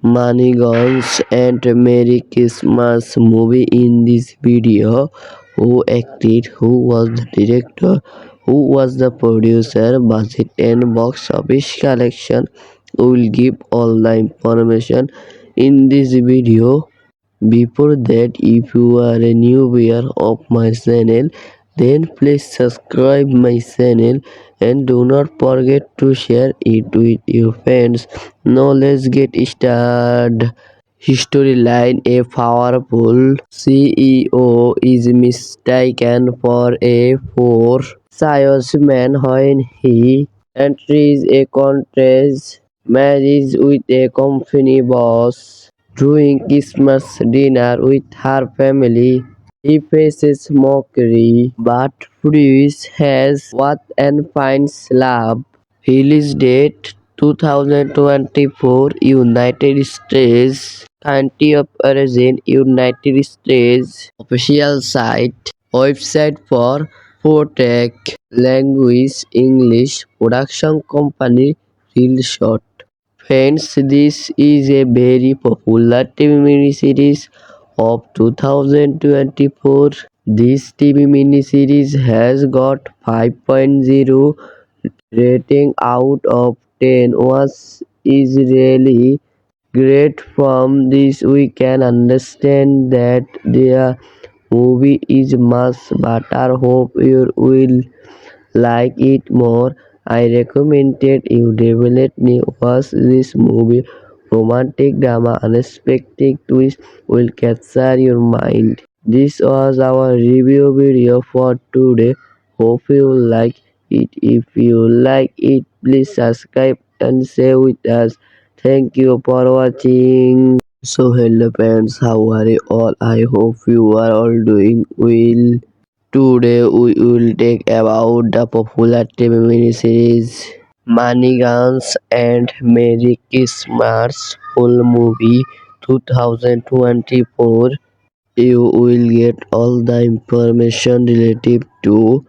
A: Money Guns and Merry Christmas movie in this video. Who acted, who was the director, who was the producer, budget and box office collection. We will give all the information in this video. Before that, if you are a new viewer of my channel, then please subscribe my channel and do not forget to share it with your friends. Now let's get started. Storyline: a powerful CEO is mistaken for a poor salesman when he enters a contest marriage with a company boss. During Christmas dinner with her family, he faces mockery, but Bruce has what and finds love. Release date 2024 United States. Country of origin United States. Official site. Website for Protec. Language English. Production company Real Shot. Friends, this is a very popular TV miniseries of 2024. This TV miniseries has got 5.0 rating out of 10, was is really great. From this we can understand that the movie is much better. Hope you will like it more. I recommended you definitely watch this movie. Romantic drama, unexpected twist will capture your mind. This was our review video for today. Hope you like it. If you like it, please subscribe and share with us. Thank you for watching. So hello friends, how are you all? I hope you are all doing well. Today we will talk about the popular TV miniseries Money Guns and Merry Christmas full movie 2024. You will get all the information related to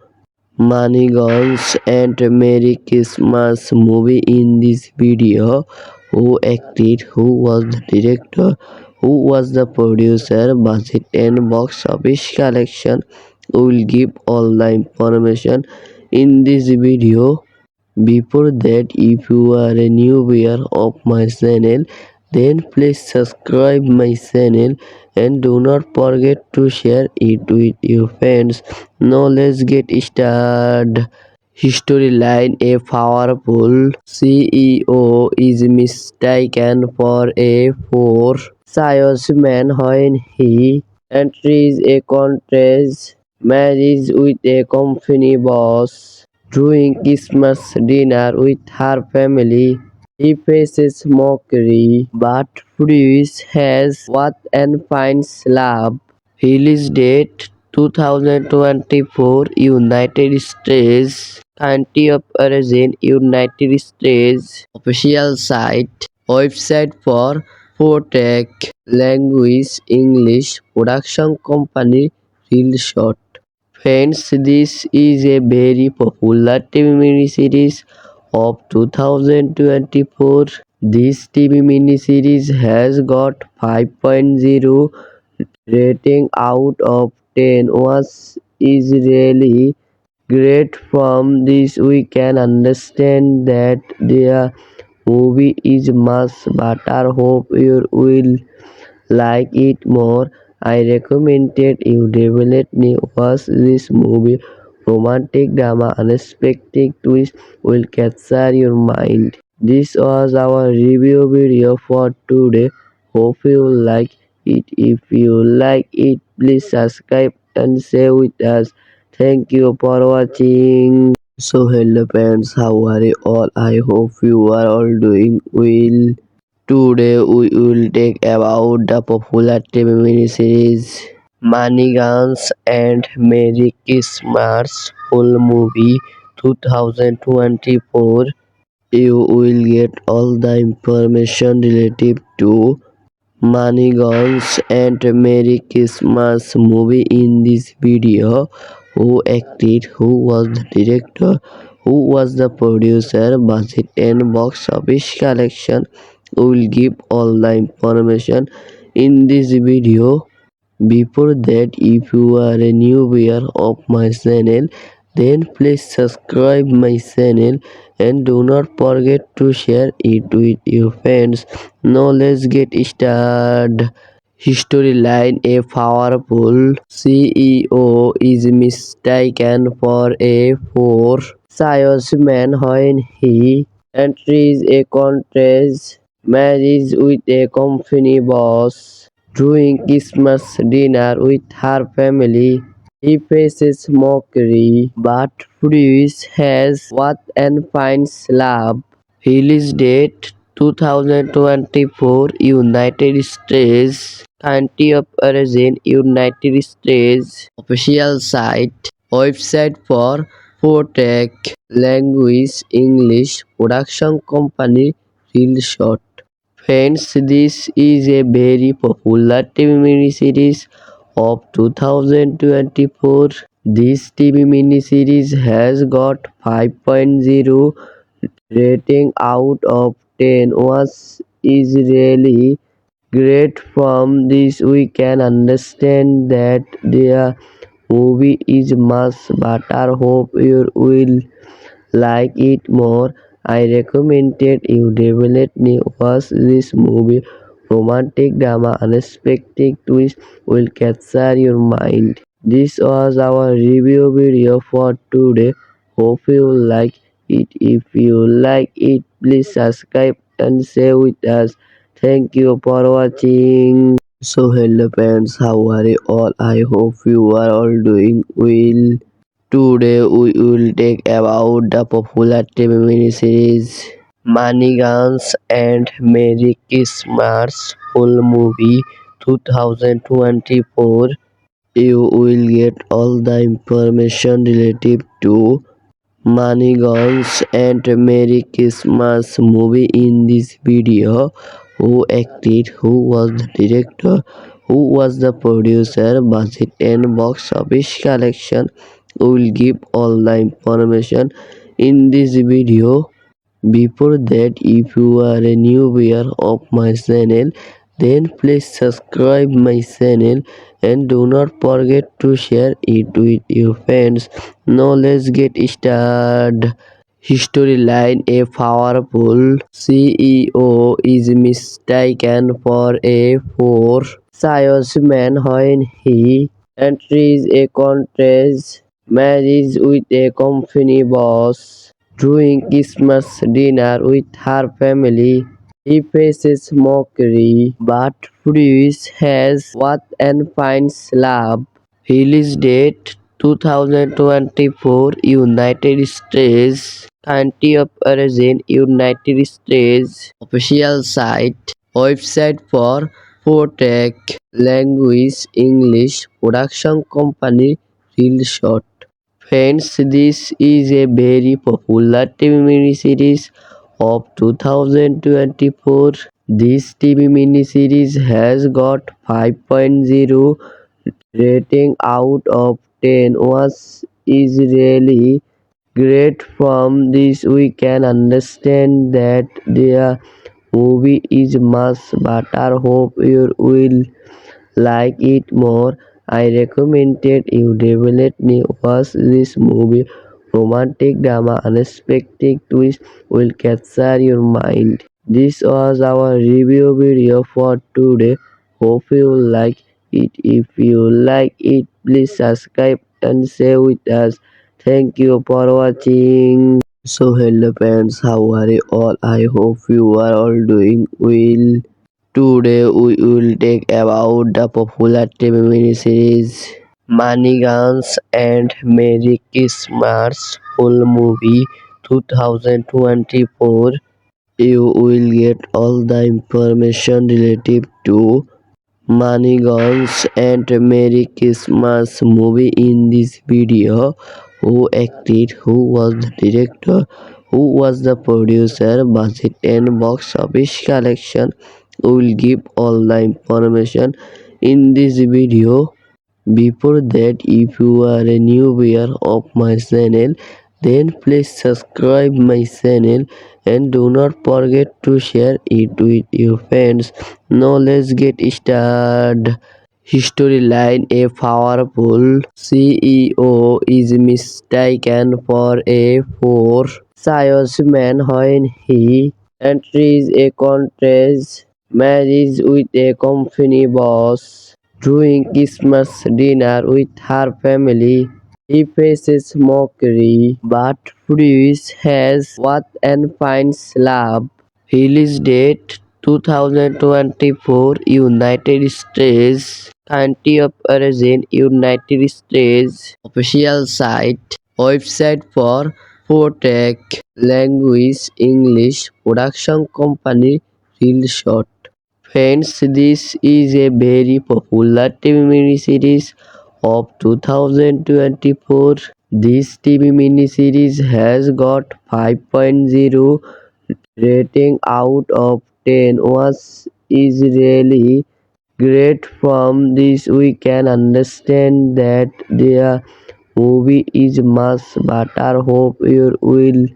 A: Money Guns and Merry Christmas movie in this video. Who acted, who was the director, who was the producer, budget and box office collection. We will give all the information in this video. Before that, if you are a new viewer of my channel, then please subscribe my channel and do not forget to share it with your friends. Now let's get started. Storyline: a powerful CEO is mistaken for a poor salesman when he enters a contest marriage with a company boss. During Christmas dinner with her family, he faces mockery but proves his worth and finds love. Release date 2024, United States. Country of origin United States. Official site. Website for Protec. Language English. Production company Real Shot. Friends, this is a very popular TV miniseries of 2024. This TV miniseries has got 5.0 rating out of 10, was is really great. From this we can understand that the movie is much better. Hope you will like it more. I recommended you definitely watch this movie. Romantic drama, unexpected twist will capture your mind. This was our review video for today. Hope you like it. If you like it, please subscribe and share with us. Thank you for watching. So hello friends, how are you all? I hope you are all doing well. Today we will talk about the popular TV miniseries Money Guns and Merry Christmas full movie 2024. You will get all the information related to Money Guns and Merry Christmas movie in this video. Who acted, who was the director, who was the producer, budget and box office collection. We will give all the information in this video. Before that, if you are a new viewer of my channel, then please subscribe my channel and do not forget to share it with your friends. Now let's get started. Storyline: a powerful CEO is mistaken for a poor salesman when he enters a contest marriage with a company boss. During Christmas dinner with her family, he faces mockery but proves his worth and finds love. Release date 2024, United States. Country of origin United States. Official site. Website for Protec. Language English. Production company Real Shot. Friends, this is a very popular TV miniseries of 2024. This TV miniseries has got 5.0 rating out of 10, was is really great. From this we can understand that the movie is much better. Hope you will like it more. I recommended you definitely watch this movie. Romantic drama, unexpected twist will capture your mind. This was our review video for today. Hope you like it. If you like it, please subscribe and share with us. Thank you for watching. So hello friends, how are you all? I hope you are all doing well. Today we will talk about the popular TV miniseries Money Guns and Merry Christmas full movie 2024. You will get all the information related to Money Guns and Merry Christmas movie in this video. Who acted, who was the director, who was the producer, budget and box office collection. will give all the information in this video. Before that, if you are a new viewer of my channel, then please subscribe my channel and do not forget to share it with your friends. Now let's get started. Storyline: a powerful CEO is mistaken for a poor salesman when he enters a contest marriage with a company boss. During Christmas dinner with her family, he faces mockery, but Bruce has what and finds love. Release date 2024, United States. Country of origin, United States. Official site. Website for Protect. Language English. Production company Real Shot. Friends, this is a very popular TV miniseries of 2024. This TV miniseries has got 5.0 rating out of 10, was is really great. From this we can understand that the movie is much better. Hope you will like it more. I recommended you definitely watch this movie. Romantic drama, unexpected twist will capture your mind. This was our review video for today. Hope you like it. If you like it, please subscribe and share with us. Thank you for watching. So hello friends, how are you all? I hope you are all doing well. Today we will talk about the popular TV miniseries Money Guns and Merry Christmas full movie 2024. You will get all the information related to Money Guns and Merry Christmas movie in this video. Who acted, who was the director, who was the producer, budget and box office collection. We will give all the information in this video. Before that, if you are a new viewer of my channel, then please subscribe my channel and do not forget to share it with your friends. Now let's get started. Storyline: a powerful CEO is mistaken for a poor salesman when he enters a contest marriage with a company boss. During Christmas dinner with her family, he faces mockery, but Bruce has what and finds love. Release date 2024, United States. Country of origin, United States. Official site. Website for Protect. Language English. Production company Real Shot. Friends, this is a very popular TV miniseries of 2024. This TV miniseries has got 5.0 rating out of 10, was is really great. From this we can understand that the movie is much better. Hope you will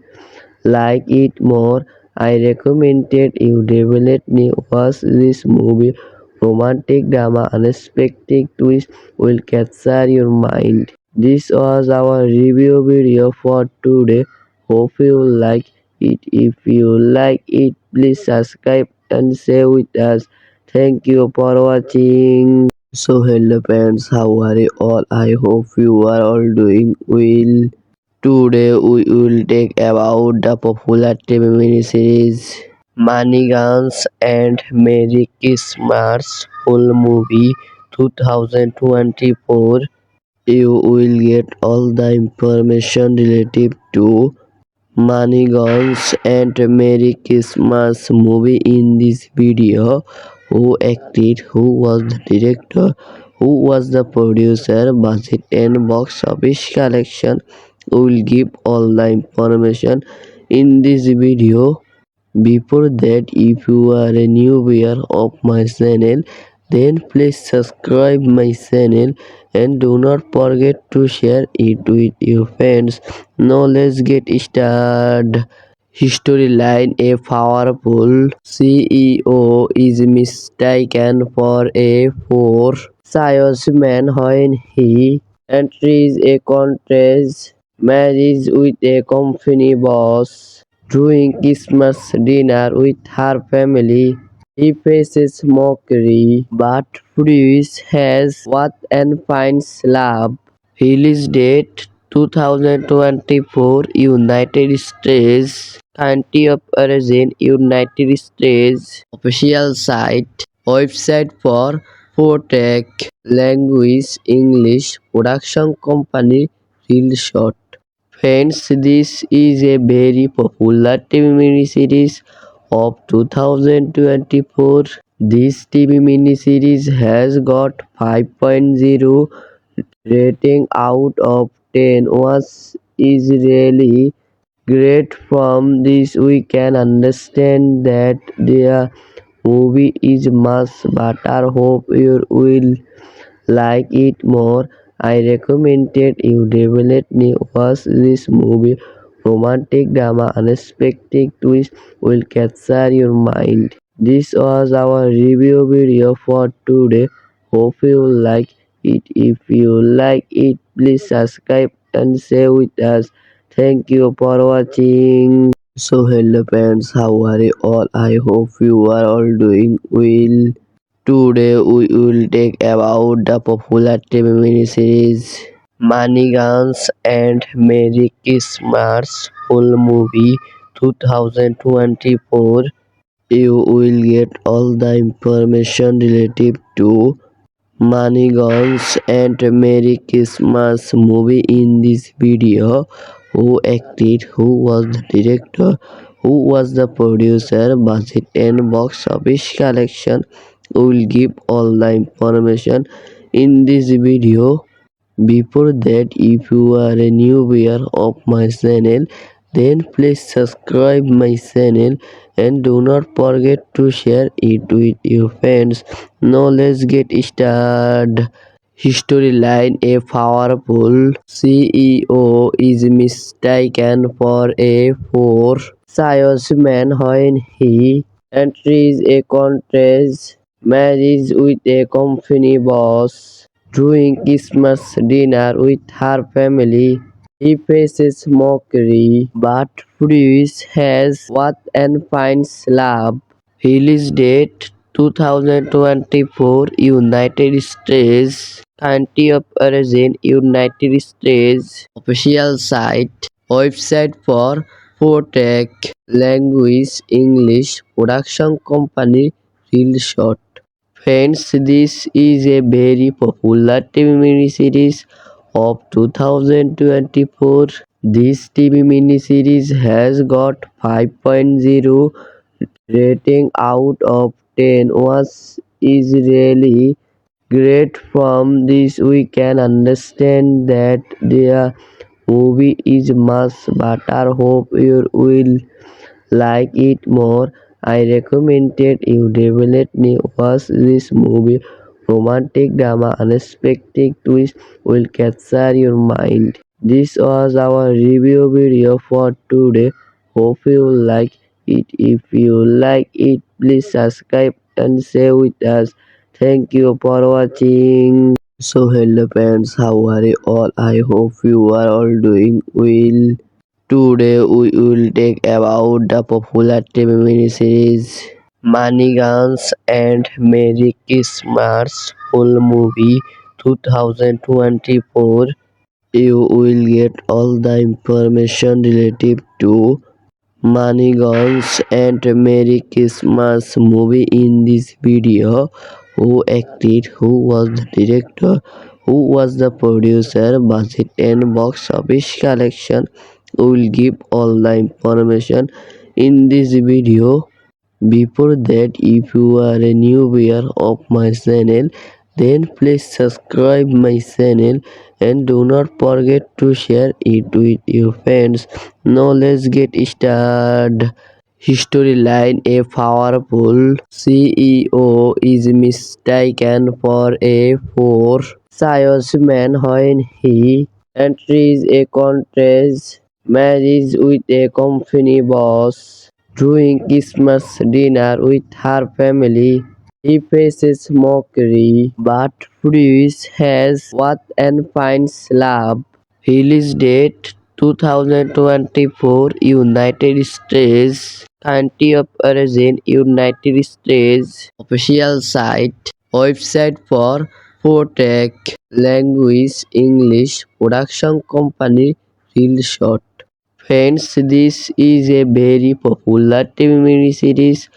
A: like it more. I recommended you definitely watch this movie. Romantic drama, unexpected twist will capture your mind. This was our review video for today. Hope you like it. If you like it, please subscribe and share with us. Thank you for watching. So hello friends, how are you all? I hope you are all doing well. Today we will talk about the popular TV miniseries Money Guns and Merry Christmas full movie 2024. You will get all the information related to Money Guns and Merry Christmas movie in this video. Who acted, who was the director, who was the producer, budget and box office collection. We will give all the information in this video. Before that, if you are a new viewer of my channel, then please subscribe my channel and do not forget to share it with your friends. Now let's get started. History line: a powerful CEO is mistaken for a poor salesman when he enters a contest marriage with a company boss. During Christmas dinner with her family, he faces mockery, but Bruce has what and finds love. Release date 2024, United States. Country of origin: United States. Official site. Website for Protec. Language: English. Production company: Real Shot. Friends, this is a very popular TV miniseries of 2024. This TV miniseries has got 5.0 rating out of 10, was is really great. From this we can understand that the movie is much better. Hope you will like it more. I recommended you definitely watch this movie. Romantic drama, unexpected twist will capture your mind. This was our review video for today. Hope you like it. If you like it, please subscribe and share with us. Thank you for watching. So hello friends, how are you all? I hope you are all doing well. Today we will talk about the popular TV miniseries Money Guns and Merry Christmas full movie 2024. You will get all the information related to Money Guns and Merry Christmas movie in this video. Who acted, who was the director, who was the producer, budget and box office collection. We will give all the information in this video. Before that, if you are a new viewer of my channel, then please subscribe my channel and do not forget to share it with your friends. Now let's get started. History line: a powerful CEO is mistaken for a poor salesman when he enters a contest marriage with a company boss. During Christmas dinner with her family, he faces mockery, but Bruce has what and finds love. Release date 2024, United States. Country of origin: United States. Official site. Website for Protec. Language: English. Production company: Real Shot. Friends, this is a very popular TV miniseries of 2024. This TV miniseries has got 5.0 rating out of 10, was is really great. From this we can understand that the movie is much better. Hope you will like it more. I recommended you definitely watch this movie. Romantic drama, unexpected twist will capture your mind. This was our review video for today. Hope you like it. If you like it, please subscribe and share with us. Thank you for watching. So hello friends, how are you all? I hope you are all doing well. Today we will talk about the popular TV miniseries Money Guns and Merry Christmas full movie 2024. You will get all the information related to Money Guns and Merry Christmas movie in this video. Who acted, who was the director, who was the producer, budget and box office collection. We will give all the information in this video. Before that, if you are a new viewer of my channel, then please subscribe my channel and do not forget to share it with your friends. Now let's get started. History line: a powerful CEO is mistaken for a poor salesman when he enters a contest, marries with a company boss, during Christmas dinner with her family. He faces mockery, but proves his worth and finds love. Release date 2024 United States. Country of origin United States. Official site. Website for Protec. Language English. Production company Real Shot. Friends, this is a very popular TV miniseries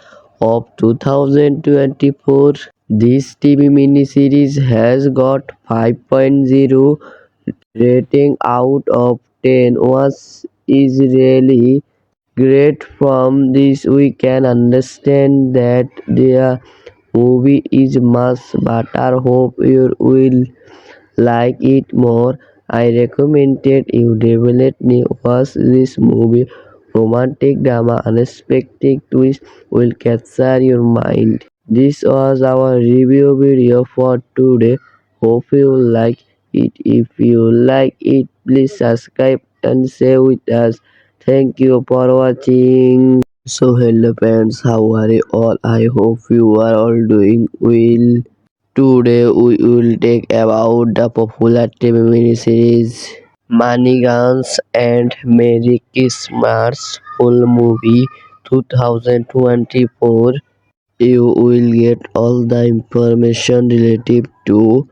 A: of 2024. This TV miniseries has got 5.0 rating out of 10 was is really great. From this we can understand that the movie is must, but I hope you will like it more. I recommended you definitely watch this movie. Romantic drama, unexpected twist will capture your mind. This was our review video for today. Hope you like it. If you like it, please subscribe and share with us. Thank you for watching. So hello friends, how are you all? I hope you are all doing well. Today we will talk about the popular TV miniseries Money Guns and Merry Christmas full movie 2024. You will get all the information related to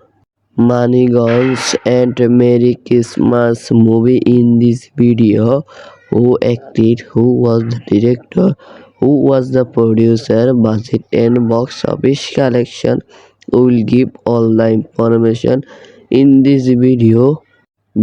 A: Money Guns and Merry Christmas movie in this video. Who acted, who was the director, who was the producer, budget and box office collection. We will give all the information in this video.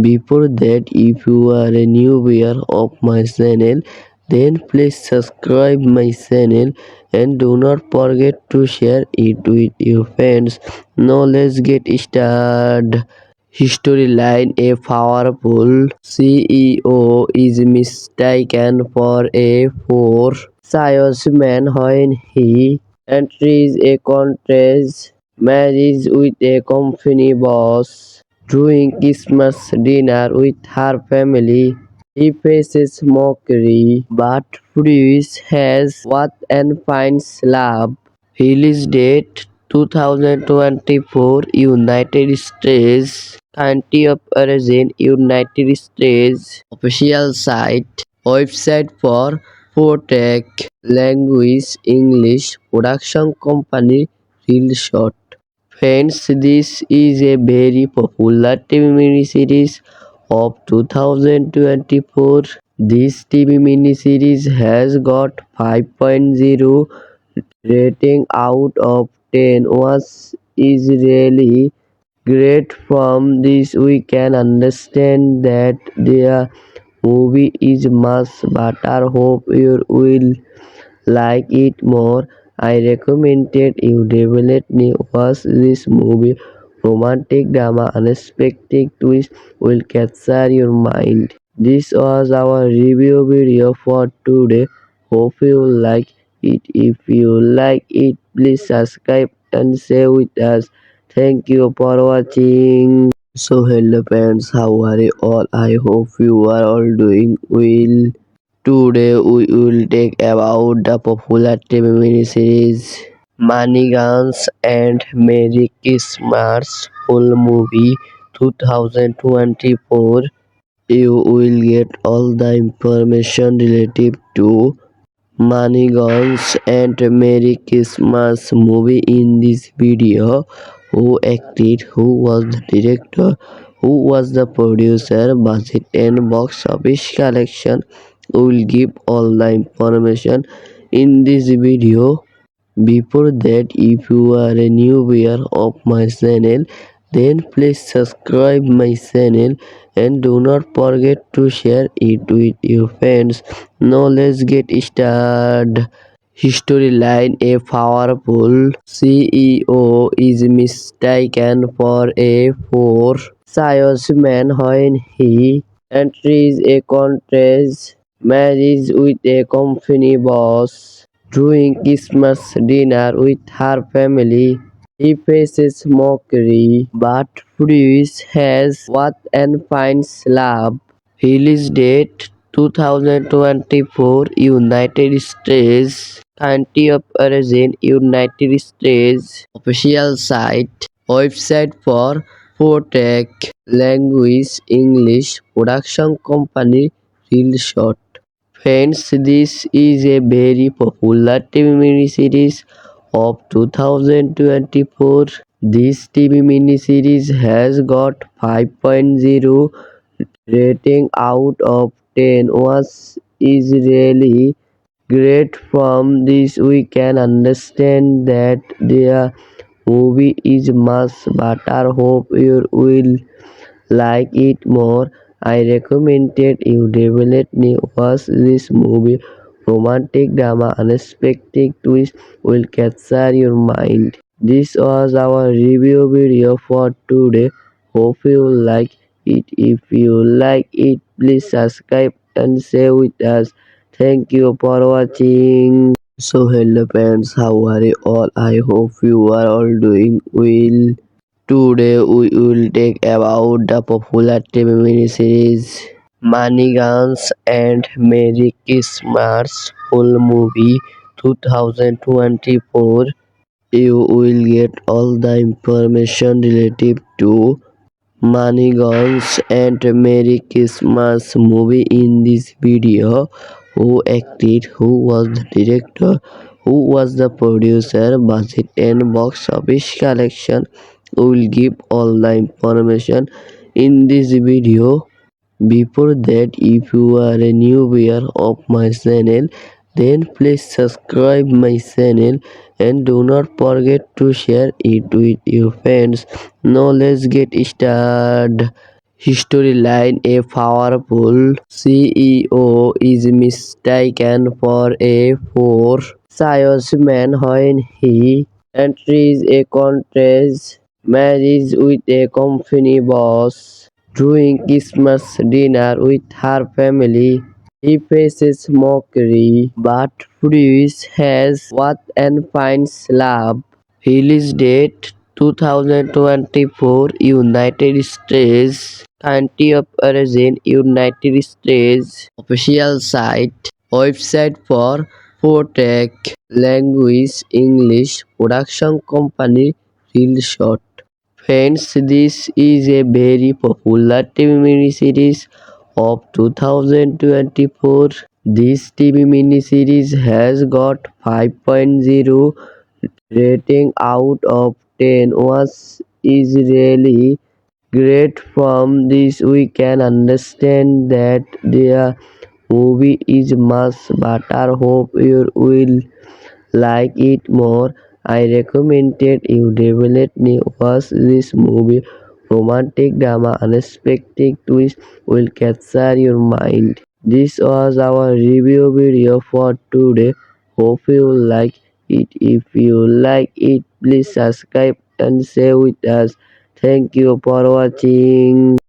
A: Before that, if you are a new viewer of my channel, then please subscribe my channel and do not forget to share it with your friends. Now let's get started. Storyline: a powerful CEO is mistaken for a poor salesman when he enters a contest, marries with a company boss, during Christmas dinner with her family. He faces mockery, but proves his worth and finds love. Release date 2024 United States. Country of origin United States. Official site. Website for Protec. Language English. Production company Real Shot. Friends, this is a very popular TV miniseries of 2024. This TV miniseries has got 5.0 rating out of 10 was is really great. From this we can understand that the movie is must, but I hope you will like it more. I recommended you definitely watch this movie. Romantic drama, unexpected twist will capture your mind. This was our review video for today. Hope you like it. If you like it, please subscribe and share with us. Thank you for watching. So hello friends, how are you all? I hope you are all doing well. Today we will talk about the popular TV miniseries Money Guns and Merry Christmas full movie 2024. You will get all the information related to Money Guns and Merry Christmas movie in this video. Who acted, who was the director, who was the producer, budget and box office collection. We will give all the information in this video. Before that, if you are a new viewer of my channel, then please subscribe my channel and do not forget to share it with your friends. Now let's get started. Storyline: a powerful CEO is mistaken for a poor salesman when he enters a contest, marries with a company boss, during Christmas dinner with her family. He faces mockery, but Bruce has what and finds love. Release date 2024 United States. Country of origin United States. Official site. Website for Protect. Language English. Production company Real Shot. Friends, this is a very popular TV miniseries of 2024. This TV miniseries has got 5.0 rating out of 10, was is really great. From this we can understand that the movie is must, but I hope you will like it more. I recommended you definitely watch this movie. Romantic drama, unexpected twist will capture your mind. This was our review video for today. Hope you like it. If you like it, please subscribe and share with us. Thank you for watching. So hello friends, how are you all? I hope you are all doing well. Today we will take about the popular TV miniseries Money Guns and Merry Christmas full movie 2024. You will get all the information related to Money Guns and Merry Christmas movie in this video. Who acted, who was the director, who was the producer, budget and box office collection. We will give all the information in this video. Before that, if you are a new viewer of my channel, then please subscribe my channel and do not forget to share it with your friends. Now let's get started. Storyline: a powerful CEO is mistaken for a poor salesman when he enters a contest marriage with a company boss. During Christmas dinner with her family, he faces mockery, but Bruce has what and finds love. Release date 2024 United States. Country of origin United States. Official site. Website for Protect. Language English. Production company Real Shot. Friends, this is a very popular TV miniseries of 2024. This TV miniseries has got 5.0 rating out of 10, was is really great. From this we can understand that the movie is must, but I hope you will like it more. I recommended you definitely watch this movie. Romantic drama, unexpected twist will capture your mind. This was our review video for today. Hope you like it. If you like it, please subscribe and share with us. Thank you for watching.